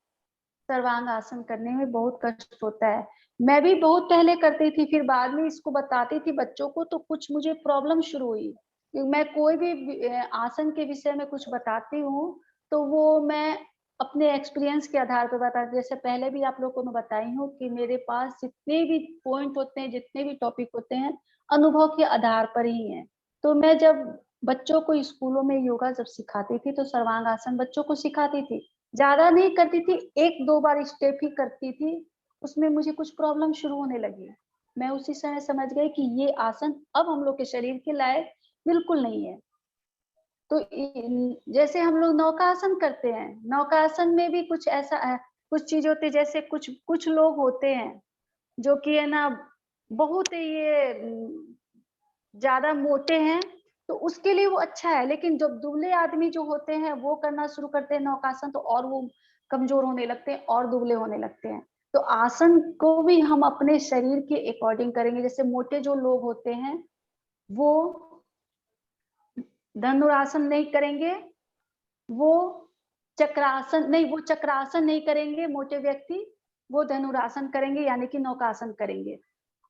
सर्वांग आसन करने में बहुत कष्ट होता है। मैं भी बहुत पहले करती थी, फिर बाद में इसको बताती थी बच्चों को, तो कुछ मुझे प्रॉब्लम शुरू हुई। मैं कोई भी आसन के विषय में कुछ बताती हूँ, तो वो मैं अपने एक्सपीरियंस के आधार पर बताती। जैसे पहले भी आप लोगों को मैं बताई हूँ कि मेरे पास जितने भी पॉइंट होते हैं, जितने भी टॉपिक होते हैं, अनुभव के आधार पर ही है। तो मैं जब बच्चों को स्कूलों में योगा जब सिखाती थी, तो सर्वांग आसन बच्चों को सिखाती थी। ज्यादा नहीं करती थी, 1-2 बार स्टेप ही करती थी। उसमें मुझे कुछ प्रॉब्लम शुरू होने लगी। मैं उसी समय समझ गई कि ये आसन अब हम लोग के शरीर के लायक बिल्कुल नहीं है। तो जैसे हम लोग नौकासन करते हैं, नौकासन में भी कुछ ऐसा है, कुछ चीज होती है। जैसे कुछ कुछ लोग होते हैं जो कि है ना, बहुत ये ज्यादा मोटे हैं, तो उसके लिए वो अच्छा है। लेकिन जब दुबले आदमी जो होते हैं, वो करना शुरू करते हैं नौकासन, तो और वो कमजोर होने लगते हैं और दुबले होने लगते हैं। तो आसन को भी हम अपने शरीर के अकॉर्डिंग करेंगे। जैसे मोटे जो लोग होते हैं, वो धनुरासन नहीं करेंगे, वो वो चक्रासन नहीं करेंगे मोटे व्यक्ति, वो धनुरासन करेंगे, यानी कि नौकासन करेंगे।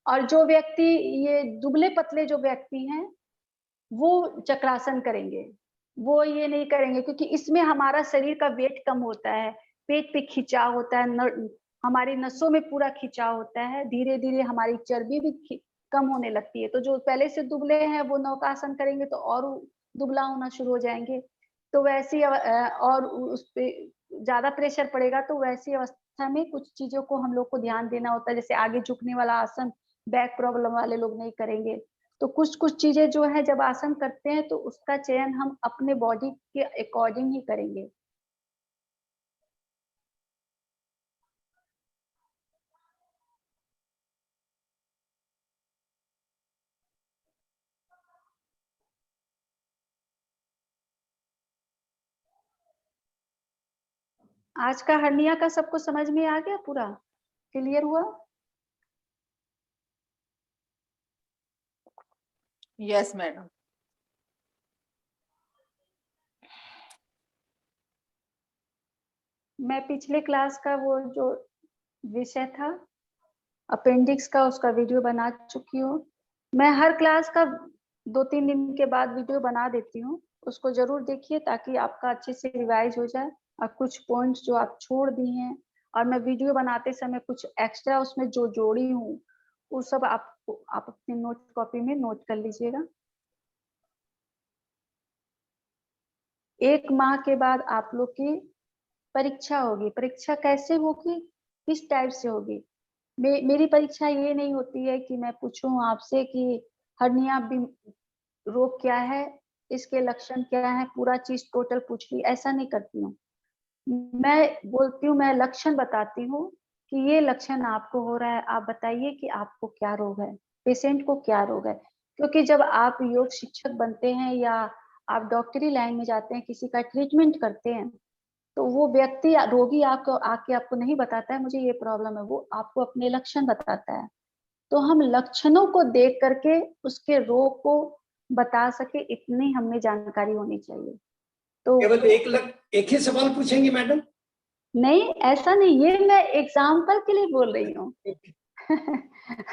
और जो व्यक्ति, ये दुबले पतले जो व्यक्ति हैं, वो चक्रासन करेंगे। वो ये नहीं करेंगे, क्योंकि इसमें हमारा शरीर का वेट कम होता है, पेट पे खिंचाव होता है, हमारी नसों में पूरा खिंचाव होता है। धीरे धीरे हमारी चर्बी भी कम होने लगती है। तो जो पहले से दुबले हैं, वो नौकासन करेंगे तो और दुबला होना शुरू हो जाएंगे। तो वैसी और उस पे ज्यादा प्रेशर पड़ेगा, तो वैसी अवस्था में कुछ चीजों को हम लोग को ध्यान देना होता है। जैसे आगे झुकने वाला आसन बैक प्रॉब्लम वाले लोग नहीं करेंगे। तो कुछ कुछ चीजें जो है, जब आसन करते हैं तो उसका चयन हम अपने बॉडी के अकॉर्डिंग ही करेंगे। आज का हर्निया का सबको समझ में आ गया, पूरा क्लियर हुआ? Yes madam. मैं पिछले क्लास का वो जो विषय था अपेंडिक्स का, उसका वीडियो बना चुकी हूँ। मैं हर क्लास का 2-3 दिन के बाद वीडियो बना देती हूँ, उसको जरूर देखिए, ताकि आपका अच्छे से रिवाइज हो जाए। और कुछ पॉइंट्स जो आप छोड़ दी हैं, और मैं वीडियो बनाते समय कुछ एक्स्ट्रा उसमें जो जोड़ी हूँ, वो सब आप अपनी नोट कॉपी में नोट कर लीजिएगा। 1 माह के बाद आप लोग की परीक्षा होगी। परीक्षा कैसे होगी, किस टाइप से होगी? मेरी परीक्षा ये नहीं होती है कि मैं पूछूं आपसे कि हर्निया रोग क्या है, इसके लक्षण क्या है, पूरा चीज टोटल पूछ ली, ऐसा नहीं करती हूँ। मैं बोलती हूँ, मैं लक्षण बताती हूँ कि ये लक्षण आपको हो रहा है, आप बताइए कि आपको क्या रोग है, पेशेंट को क्या रोग है। क्योंकि जब आप योग शिक्षक बनते हैं या आप डॉक्टरी लाइन में जाते हैं, किसी का ट्रीटमेंट करते हैं, तो वो व्यक्ति रोगी आपको आके आपको नहीं बताता है मुझे ये प्रॉब्लम है, वो आपको अपने लक्षण बताता है। तो हम लक्षणों को देख करके उसके रोग को बता सके, इतनी हमें जानकारी होनी चाहिए। तो केवल एक ही सवाल पूछेंगे मैडम? नहीं, ऐसा नहीं, ये मैं एग्जाम्पल के लिए बोल रही हूँ।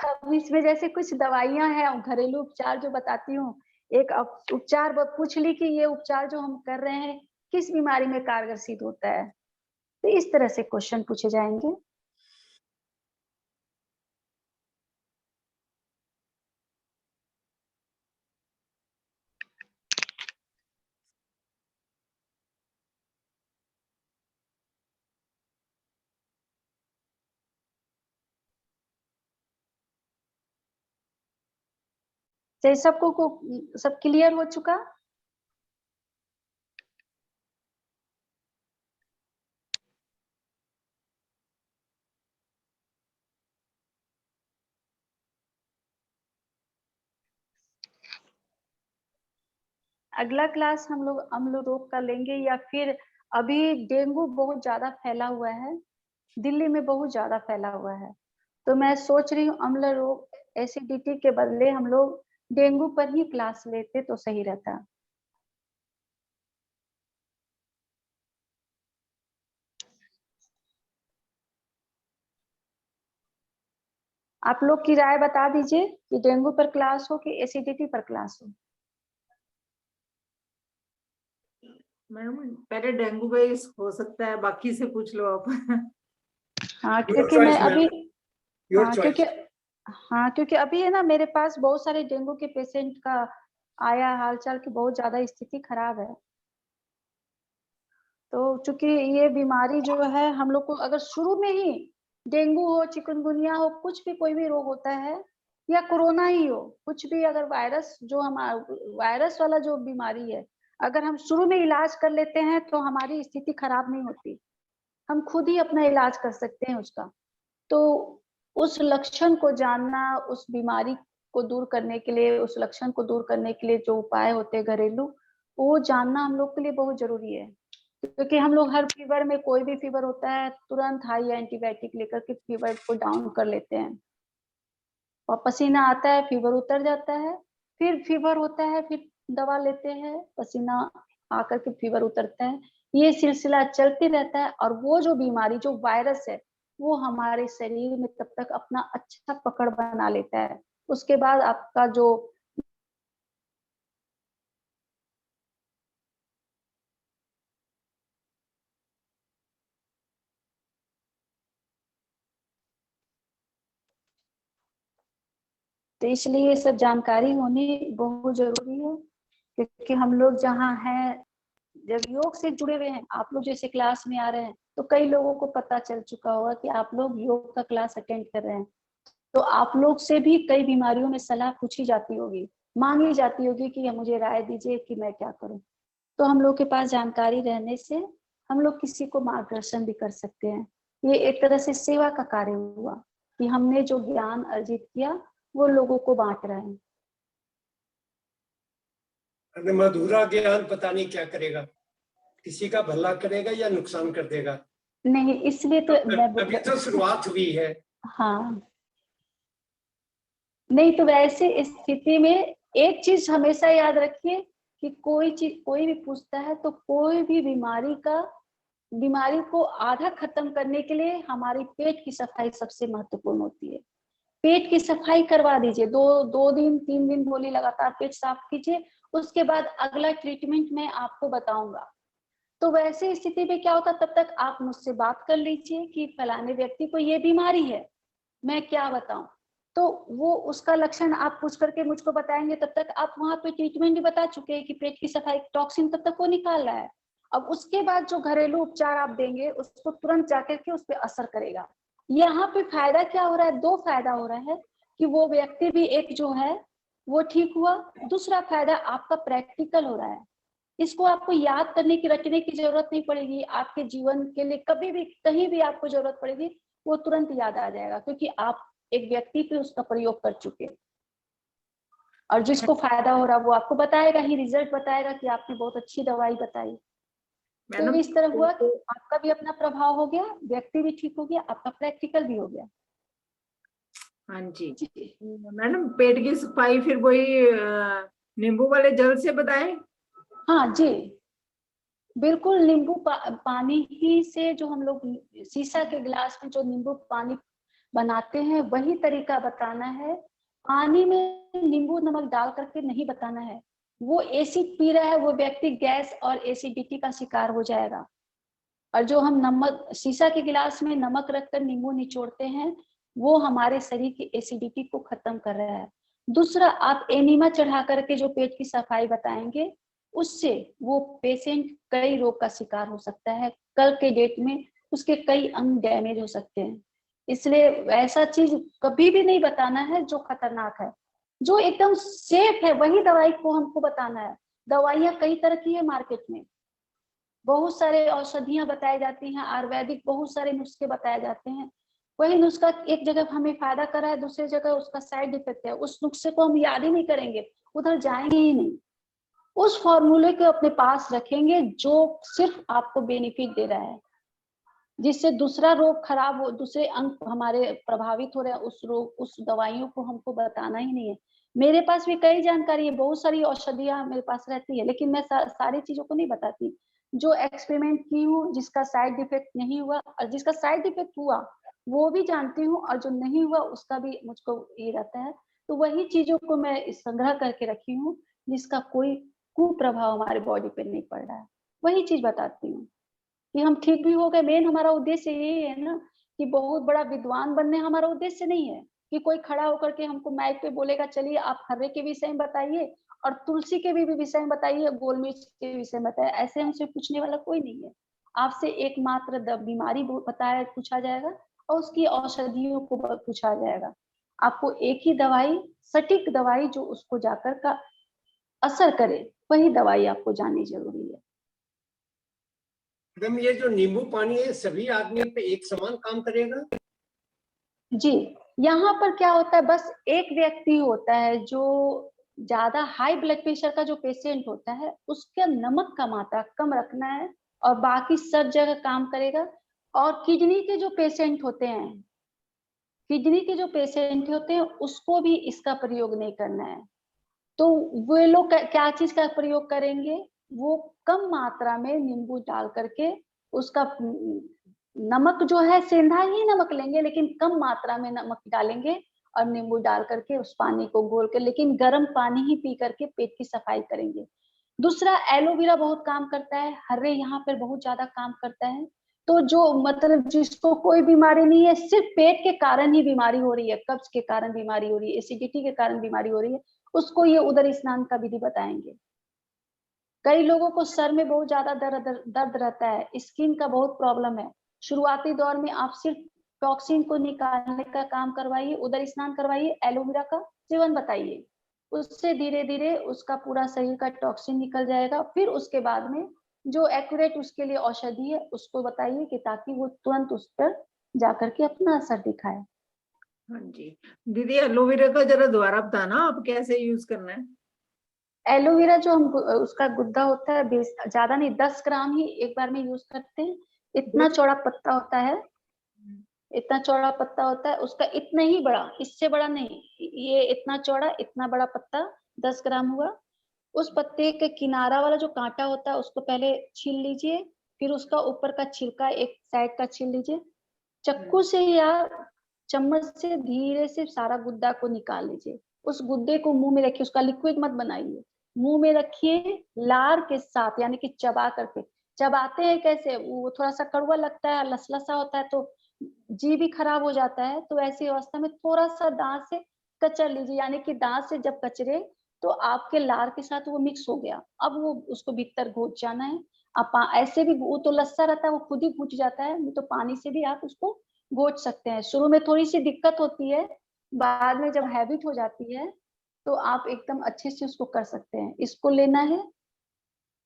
अब इसमें जैसे कुछ दवाइयां हैं, घरेलू उपचार जो बताती हूँ, एक उपचार पूछ ली कि ये उपचार जो हम कर रहे हैं किस बीमारी में कारगर सिद्ध होता है, तो इस तरह से क्वेश्चन पूछे जाएंगे। तो सबको सब क्लियर हो चुका? अगला क्लास हम लोग अम्ल रोग का लेंगे, या फिर अभी डेंगू बहुत ज्यादा फैला हुआ है, दिल्ली में बहुत ज्यादा फैला हुआ है, तो मैं सोच रही हूँ अम्ल रोग एसिडिटी के बदले हम लोग डेंगू पर ही क्लास लेते तो सही रहता। आप लोग की राय बता दीजिए कि डेंगू पर क्लास हो कि एसिडिटी पर क्लास हो। मैडम पहले डेंगू पे हो सकता है, बाकी से पूछ लो आप। हाँ Your क्योंकि मैं choice, अभी, ma'am. Your हाँ choice. क्योंकि अभी है ना मेरे पास बहुत सारे डेंगू के पेशेंट का आया हालचाल की बहुत ज्यादा स्थिति खराब है। तो चूंकि ये बीमारी जो है हम लोग को अगर शुरू में ही डेंगू हो, चिकनगुनिया हो, कुछ भी कोई भी रोग होता है, या कोरोना ही हो, कुछ भी अगर वायरस जो वायरस वाला जो बीमारी है, अगर हम शुरू में इलाज कर लेते हैं तो हमारी स्थिति खराब नहीं होती, हम खुद ही अपना इलाज कर सकते हैं उसका। तो उस लक्षण को जानना, उस बीमारी को दूर करने के लिए, उस लक्षण को दूर करने के लिए जो उपाय होते हैं घरेलू, वो जानना हम लोग के लिए बहुत जरूरी है। क्योंकि हम लोग हर फीवर में, कोई भी फीवर होता है तुरंत हाई एंटीबायोटिक लेकर के फीवर को डाउन कर लेते हैं, और पसीना आता है फीवर उतर जाता है, फिर फीवर होता है फिर दवा लेते हैं, पसीना आकर के फीवर उतरता है, ये सिलसिला चलते रहता है। और वो जो बीमारी जो वायरस है वो हमारे शरीर में तब तक अपना अच्छा पकड़ बना लेता है, उसके बाद आपका जो तो इसलिए ये सब जानकारी होनी बहुत जरूरी है। क्योंकि हम लोग जहाँ हैं, जब योग से जुड़े हुए हैं, आप लोग जैसे क्लास में आ रहे हैं तो कई लोगों को पता चल चुका होगा कि आप लोग योग का क्लास अटेंड कर रहे हैं, तो आप लोग से भी कई बीमारियों में सलाह पूछी जाती होगी, मांगी जाती होगी कि मुझे राय दीजिए कि मैं क्या करूं। तो हम लोग के पास जानकारी रहने से हम लोग किसी को मार्गदर्शन भी कर सकते हैं। ये एक तरह से सेवा का कार्य हुआ कि हमने जो ज्ञान अर्जित किया वो लोगों को बांट रहे हैं। अरे मधुरा ज्ञान पता नहीं क्या करेगा, किसी का भला करेगा या नुकसान कर देगा। नहीं, इसलिए तो अभी तो शुरुआत हुई है। हाँ, नहीं तो वैसे स्थिति में एक चीज हमेशा याद रखिए कि कोई चीज कोई भी पूछता है तो कोई भी बीमारी को आधा खत्म करने के लिए हमारी पेट की सफाई सबसे महत्वपूर्ण होती है। पेट की सफाई करवा दीजिए, दो दिन 3 दिन बोली लगातार पेट साफ कीजिए, उसके बाद अगला ट्रीटमेंट मैं आपको बताऊंगा। तो वैसे स्थिति में क्या होता, तब तक आप मुझसे बात कर लीजिए कि फलाने व्यक्ति को ये बीमारी है, मैं क्या बताऊं। तो वो उसका लक्षण आप पूछ करके मुझको बताएंगे, तब तक आप वहां पे ट्रीटमेंट भी बता चुके हैं कि पेट की सफाई, टॉक्सिन तब तक वो निकाल रहा है। अब उसके बाद जो घरेलू उपचार आप देंगे उसको तुरंत जाकर के उस पर असर करेगा। यहाँ पे फायदा क्या हो रहा है, 2 फायदा हो रहा है कि वो व्यक्ति भी एक जो है वो ठीक हुआ, दूसरा फायदा आपका प्रैक्टिकल हो रहा है। इसको आपको याद करने की, रटने की जरूरत नहीं पड़ेगी। आपके जीवन के लिए कभी भी कहीं भी आपको जरूरत पड़ेगी वो तुरंत याद आ जाएगा, क्योंकि आप एक व्यक्ति पे उसका प्रयोग कर चुके हैं। और जिसको फायदा हो रहा वो आपको बताएगा ही, रिजल्ट बताएगा कि आपने बहुत अच्छी दवाई बताई। तो इस तरह हुआ कि आपका भी अपना प्रभाव हो गया, व्यक्ति भी ठीक हो गया, आपका प्रैक्टिकल भी हो गया। हाँ जी मैडम, पेट की सफाई फिर वही नींबू वाले जल से बताएं? हाँ जी, बिल्कुल। नींबू पानी ही से, जो हम लोग शीशा के गिलास में जो नींबू पानी बनाते हैं वही तरीका बताना है। पानी में नींबू नमक डाल करके नहीं बताना है। वो एसिड पी रहा है वो व्यक्ति गैस और एसिडिटी का शिकार हो जाएगा। और जो हम नमक शीशा के गिलास में नमक रखकर नींबू निचोड़ते हैं, वो हमारे शरीर की एसिडिटी को खत्म कर रहा है। दूसरा, आप एनीमा चढ़ा करके जो पेट की सफाई बताएंगे, उससे वो पेशेंट कई रोग का शिकार हो सकता है। कल के डेट में उसके कई अंग डैमेज हो सकते हैं। इसलिए ऐसा चीज कभी भी नहीं बताना है जो खतरनाक है। जो एकदम सेफ है वही दवाई को हमको बताना है। दवाइयां कई तरह की है मार्केट में, बहुत सारे औषधियां बताई जाती हैं, आयुर्वेदिक बहुत सारे नुस्खे बताए जाते हैं। वही नुस्खा एक जगह हमें फायदा कर रहा है, दूसरी जगह उसका साइड इफेक्ट है। उस नुस्खे को हम याद ही नहीं करेंगे, उधर जाएंगे ही नहीं। उस फॉर्मूले को अपने पास रखेंगे जो सिर्फ आपको बेनिफिट दे रहा है, जिससे दूसरा रोग खराब हो, दूसरे अंग हमारे प्रभावित हो रहे हैं, उस रोग उस दवाइयों को हमको बताना ही नहीं है। मेरे पास भी कई जानकारी है, बहुत सारी औषधियां मेरे पास रहती है, लेकिन मैं सारी चीजों को नहीं बताती। जो एक्सपेरिमेंट की हूँ, जिसका साइड इफेक्ट नहीं हुआ, और जिसका साइड इफेक्ट हुआ वो भी जानती हूँ, और जो नहीं हुआ उसका भी मुझको ये रहता है। तो वही चीजों को मैं संग्रह करके रखी हूँ, जिसका कोई कुप्रभाव हमारे बॉडी पे नहीं पड़ रहा है, वही चीज बताती हूँ कि हम ठीक भी हो गए। मेन हमारा उद्देश्य यही है ना, कि बहुत बड़ा विद्वान बनने हमारा उद्देश्य नहीं है कि कोई खड़ा होकर के हमको माइक पे बोलेगा चलिए आप हर्रे के विषय में बताइए और तुलसी के भी विषय में बताइए, गोल मिर्च के विषय में बताइए। ऐसे हमसे पूछने वाला कोई नहीं है। आपसे एकमात्र बीमारी बताया पूछा जाएगा और उसकी औषधियों को पूछा जाएगा। आपको एक ही दवाई, सटीक दवाई जो उसको जाकर का असर करे, वही दवाई आपको जाननी जरूरी है। मैडम, ये जो नींबू पानी है सभी आदमियों पे एक समान काम करेगा? जी, यहाँ पर क्या होता है, बस एक व्यक्ति होता है जो ज्यादा हाई ब्लड प्रेशर का जो पेशेंट होता है, उसका नमक का मात्रा कम रखना है और बाकी सब जगह काम करेगा। और किडनी के जो पेशेंट होते हैं, किडनी के जो पेशेंट होते हैं उसको भी इसका प्रयोग नहीं करना है। तो वे लोग क्या चीज का प्रयोग करेंगे, वो कम मात्रा में नींबू डाल करके उसका नमक जो है सेंधा ही नमक लेंगे, लेकिन कम मात्रा में नमक डालेंगे और नींबू डाल करके उस पानी को घोल कर, लेकिन गर्म पानी ही पी करके पेट की सफाई करेंगे। दूसरा, एलोवेरा बहुत काम करता है, हर्रे यहाँ पर बहुत ज्यादा काम करता है। तो जो मतलब जिसको कोई बीमारी नहीं है, सिर्फ पेट के कारण ही बीमारी हो रही है, कब्ज के कारण बीमारी हो रही है, एसिडिटी के कारण बीमारी हो रही है, उसको ये उदर स्नान का विधि बताएंगे। कई लोगों को सर में बहुत ज्यादा दर्द रहता है, स्किन का बहुत प्रॉब्लम है। शुरुआती दौर में आप सिर्फ टॉक्सिन को निकालने का काम करवाइए, उदर स्नान करवाइए, एलोवेरा का सेवन बताइए, उससे धीरे धीरे उसका पूरा शरीर का टॉक्सिन निकल जाएगा। फिर उसके बाद में जो एक्यूरेट उसके लिए औषधि है उसको बताइए कि ताकि वो तुरंत उस पर जाकर के अपना असर दिखाए। हाँ जी दीदी, एलोवेरा का जरा दोबारा बताना आप कैसे यूज करना है। एलोवेरा जो हम उसका गुद्दा होता है, ज्यादा नहीं, 10 ग्राम ही एक बार में यूज करते हैं। इतना चौड़ा पत्ता होता है, इतना चौड़ा पत्ता होता है, उसका इतना ही बड़ा, इससे बड़ा नहीं, ये इतना चौड़ा इतना बड़ा पत्ता 10 ग्राम हुआ। उस पत्ते के किनारा वाला जो कांटा होता है उसको पहले छील लीजिए, फिर उसका ऊपर का छिलका एक साइड का छील लीजिए, चक्कू से या चम्मच से धीरे से सारा गुद्दा को निकाल लीजिए। उस गुद्दे को मुंह में रखिए, उसका लिक्विड मत बनाइए, मुंह में रखिए लार के साथ, यानी कि चबा करके। चबाते हैं कैसे, वो थोड़ा सा कड़वा लगता है, लसलसा होता है तो जी भी खराब हो जाता है। तो ऐसी अवस्था में थोड़ा सा दांत से कचर लीजिए, यानी कि दांत से जब कचरे तो आपके लार के साथ वो मिक्स हो गया, अब वो उसको भीतर घुस जाना है। आप ऐसे भी, वो तो लस्सा रहता है वो खुद ही घुट जाता है, नहीं तो पानी से भी आप उसको घोट सकते हैं। शुरू में थोड़ी सी दिक्कत होती है, बाद में जब हैबिट हो जाती है तो आप एकदम अच्छे से उसको कर सकते हैं। इसको लेना है।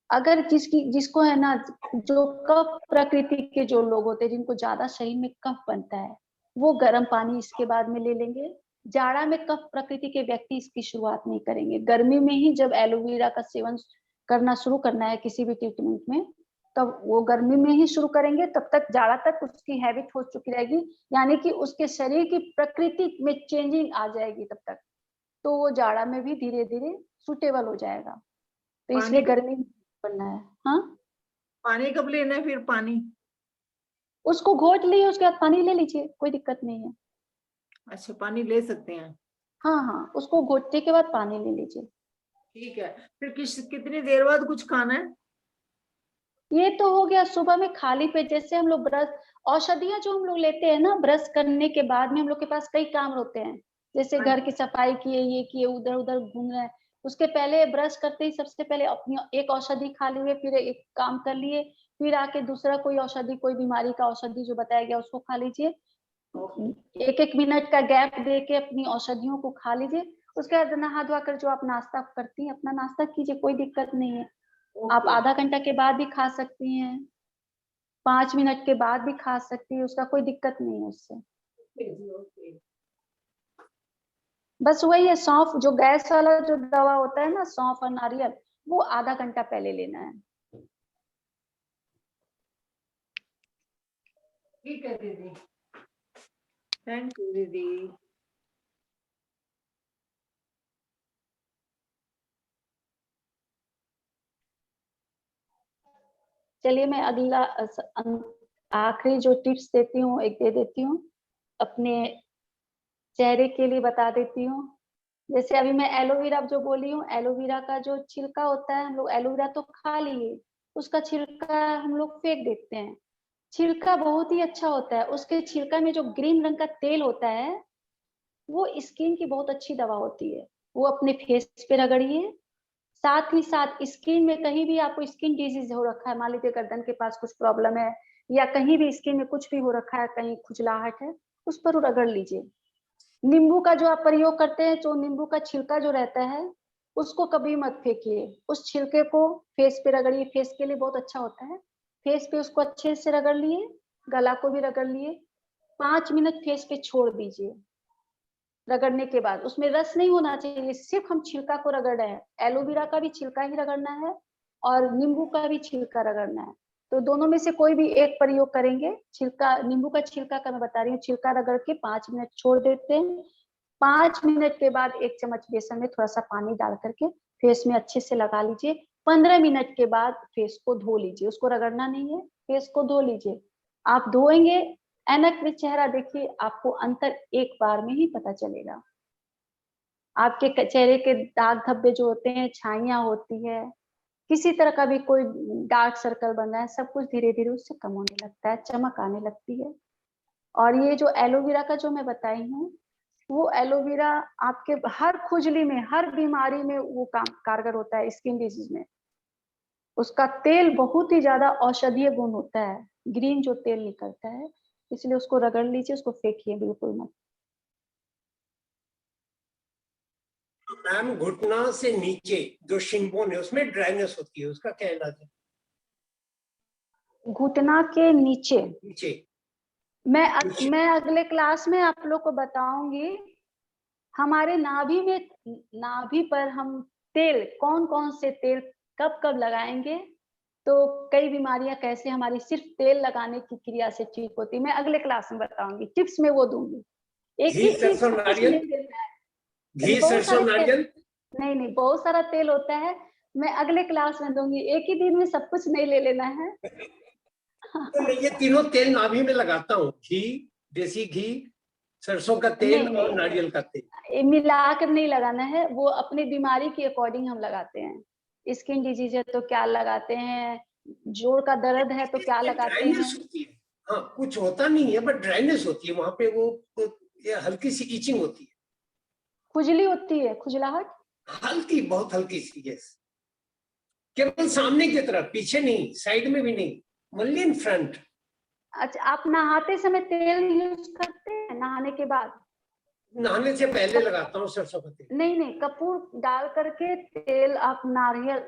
अगर जिसको है ना, जो कफ प्रकृति के जो लोग होते हैं, जिनको ज्यादा शरीर में कफ बनता है, वो गर्म पानी इसके बाद में ले लेंगे। जाड़ा में कफ प्रकृति के व्यक्ति इसकी शुरुआत नहीं करेंगे, गर्मी में ही जब एलोवेरा का सेवन करना शुरू करना है किसी भी ट्रीटमेंट में, तब वो गर्मी में ही शुरू करेंगे। तब तक जाड़ा तक उसकी हैबिट हो चुकी रहेगी, यानी कि उसके शरीर की प्रकृति में चेंजिंग आ जाएगी तब तक, तो वो जाड़ा में भी धीरे धीरे सुटेबल हो जाएगा। तो इसलिए गर्मी में करना है। हाँ, पानी कब लेना है फिर पानी? उसको घोट लिए उसके बाद पानी ले लीजिए, कोई दिक्कत नहीं है। अच्छा, पानी ले सकते हैं। हाँ हाँ, उसको घोटने के बाद पानी ले लीजिए। ठीक है, फिर कितनी देर बाद कुछ खाना है? ये तो हो गया सुबह में खाली पेट। जैसे हम लोग ब्रश, औषधियां जो हम लोग लेते हैं ना ब्रश करने के बाद में, हम लोग के पास कई काम होते हैं, जैसे घर की सफाई किए, ये किए, उधर उधर घूम रहे हैं। उसके पहले ब्रश करते ही सबसे पहले अपनी एक औषधि खा लिए, फिर एक काम कर लिए, फिर आके दूसरा कोई औषधि, कोई बीमारी का औषधि जो बताया गया उसको खा लीजिए। एक एक मिनट का गैप दे के अपनी औषधियों को खा लीजिए। उसके बाद नहा धोआ कर जो आप नाश्ता करती हैं अपना नाश्ता कीजिए, कोई दिक्कत नहीं है। आप आधा घंटा के बाद भी खा सकती हैं, 5 मिनट के बाद भी खा सकती है, उसका कोई दिक्कत नहीं है उससे। बस वही है, सौंफ जो गैस वाला जो दवा होता है ना, सौंफ और नारियल, वो आधा घंटा पहले लेना है। ठीक है दीदी, थैंक यू दीदी। चलिए मैं अगला आखिरी जो टिप्स देती हूँ एक दे देती हूँ, अपने चेहरे के लिए बता देती हूँ। जैसे अभी मैं एलोवेरा जो बोली हूँ, एलोवेरा का जो छिलका होता है, हम लोग एलोवेरा तो खा लिए, उसका छिलका हम लोग फेंक देते हैं। छिलका बहुत ही अच्छा होता है, उसके छिलका में जो ग्रीन रंग का तेल होता है वो स्किन की बहुत अच्छी दवा होती है, वो अपने फेस पे रगड़िए। साथ ही साथ स्किन में कहीं भी आपको स्किन डिजीज हो रखा है, मान लीजिए गर्दन के पास कुछ प्रॉब्लम है, या कहीं भी स्किन में कुछ भी हो रखा है, कहीं खुजलाहट है, उस पर रगड़ लीजिए। नींबू का जो आप प्रयोग करते हैं, जो नींबू का छिलका जो रहता है उसको कभी मत फेंकिए, उस छिलके को फेस पे रगड़िए, फेस के लिए बहुत अच्छा होता है। फेस पे उसको अच्छे से रगड़ लिए, गला को भी रगड़ लिए, 5 मिनट फेस पे छोड़ दीजिए। रगड़ने के बाद उसमें रस नहीं होना चाहिए, सिर्फ हम छिलका को रगड़ रहे हैं। एलोवेरा का भी छिलका ही रगड़ना है और नींबू का भी छिलका रगड़ना है, तो दोनों में से कोई भी एक प्रयोग करेंगे। छिलका, नींबू का छिलका का मैं बता रही हूँ, छिलका रगड़ के 5 मिनट छोड़ देते हैं। 5 मिनट के बाद 1 चम्मच बेसन में थोड़ा सा पानी डाल करके फेस में अच्छे से लगा लीजिए। 15 मिनट के बाद फेस को धो लीजिए, उसको रगड़ना नहीं है, फेस को धो लीजिए। आप धोएंगे, ऐनक में चेहरा देखिए, आपको अंतर एक बार में ही पता चलेगा। आपके चेहरे के दाग धब्बे जो होते हैं, छाइयां होती है, किसी तरह का भी कोई डार्क सर्कल बन रहा है, सब कुछ धीरे धीरे उससे कम होने लगता है, चमक आने लगती है। और ये जो एलोवेरा का जो मैं बताई हूँ, वो एलोवेरा आपके हर खुजली में, हर बीमारी में वो काम कारगर होता है, स्किन डिजीज में। उसका तेल बहुत ही ज्यादा औषधीय गुण होता है, ग्रीन जो तेल निकलता है, इसलिए उसको रगड़ लीजिए, उसको फेंकिए बिल्कुल मत। मैम घुटना से नीचे जो शिनबोन है उसमें ड्राइनेस होती है, उसका क्या इलाज है? घुटना के नीचे नीचे मैं अगले क्लास में आप लोग को बताऊंगी। हमारे नाभि में, नाभि पर हम तेल, कौन कौन से तेल कब कब लगाएंगे, तो कई बीमारियां कैसे हमारी सिर्फ तेल लगाने की क्रिया से ठीक होती है, मैं अगले क्लास में बताऊंगी, टिप्स में वो दूंगी। एक घी ही चीज सरसों सब कुछ नारियल, नहीं देना है, घी बहुत सरसों सारे तेल, नारियल। नहीं नहीं बहुत सारा तेल होता है, मैं अगले क्लास में दूंगी, एक ही दिन में सब कुछ नहीं ले लेना है। तो मैं ये तीनों तेल नाभि में लगाता हूँ, घी, देसी घी, सरसों का तेल नहीं और नारियल का तेल। नहीं मिला कर नहीं लगाना है, वो अपनी बीमारी के अकॉर्डिंग हम लगाते हैं। स्किन डिजीज है तो क्या लगाते हैं, जोड़ का दर्द है तो क्या लगाते हैं। ड्राइनेस होती है, हाँ कुछ होता नहीं है बट ड्राइनेस होती है वहां पे, वो ये हल्की सी इचिंग होती है, खुजली होती है, खुजलाहट। हल्की, बहुत हल्की सी, यस। केवल सामने की तरफ, पीछे नहीं, साइड में भी नहीं, ओनली इन फ्रंट। अच्छा, आप नहाते समय तेल यूज करते हैं नहाने के बाद? नहाने से पहले लगाता हूँ सरसों का तेल। नहीं नहीं, कपूर डाल करके तेल आप नारियल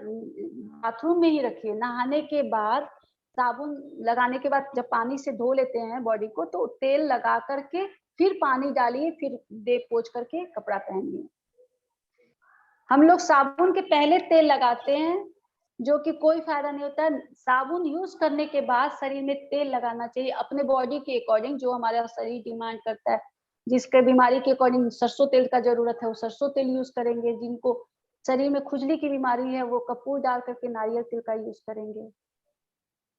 बाथरूम में ही रखिए, नहाने के बाद साबुन लगाने के बाद जब पानी से धो लेते हैं बॉडी को, तो तेल लगा करके फिर पानी डालिए, फिर दे पोंछ करके कपड़ा पहनिए। हम लोग साबुन के पहले तेल लगाते हैं, जो कि कोई फायदा नहीं होता है। साबुन यूज करने के बाद शरीर में तेल लगाना चाहिए अपने बॉडी के अकॉर्डिंग, जो हमारा शरीर डिमांड करता है। जिसके बीमारी के अकॉर्डिंग सरसों तेल का जरूरत है वो सरसों तेल यूज करेंगे, जिनको शरीर में खुजली की बीमारी है वो कपूर डाल करके नारियल तेल का यूज करेंगे।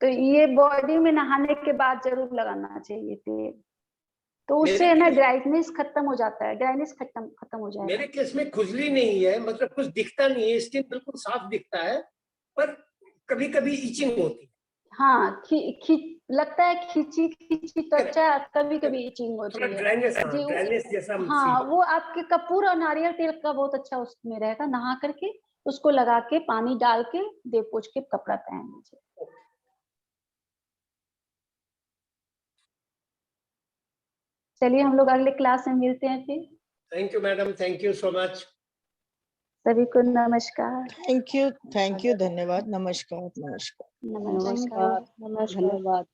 तो ये बॉडी में नहाने के बाद जरूर लगाना चाहिए तेल, तो उससे है ना ड्राइनेस खत्म हो जाता है, ड्राइनेस खत्म हो जाएगा। मेरे केस में खुजली नहीं है, मतलब कुछ दिखता नहीं है, स्किन बिल्कुल साफ दिखता है, पर कभी कभी इचिंग होती है। हाँ, लगता है खींची खींची त्वचा, कभी कभी इचिंग होती थोड़ा है ड्राइनेस, जी। ड्राइनेस जैसा हम हाँ, feel- वो आपके कपूर और नारियल तेल का बहुत अच्छा उसमें रहेगा, नहा करके उसको लगा के पानी डाल के देव पोछ के कपड़ा पहन लीजिए। चलिए हम लोग अगले क्लास में मिलते हैं फिर। Thank you, madam. Thank you so much. सभी को नमस्कार। थैंक यू, धन्यवाद, नमस्कार, नमस्कार। नमस्कार। धन्यवाद।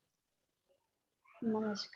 नमस्कार।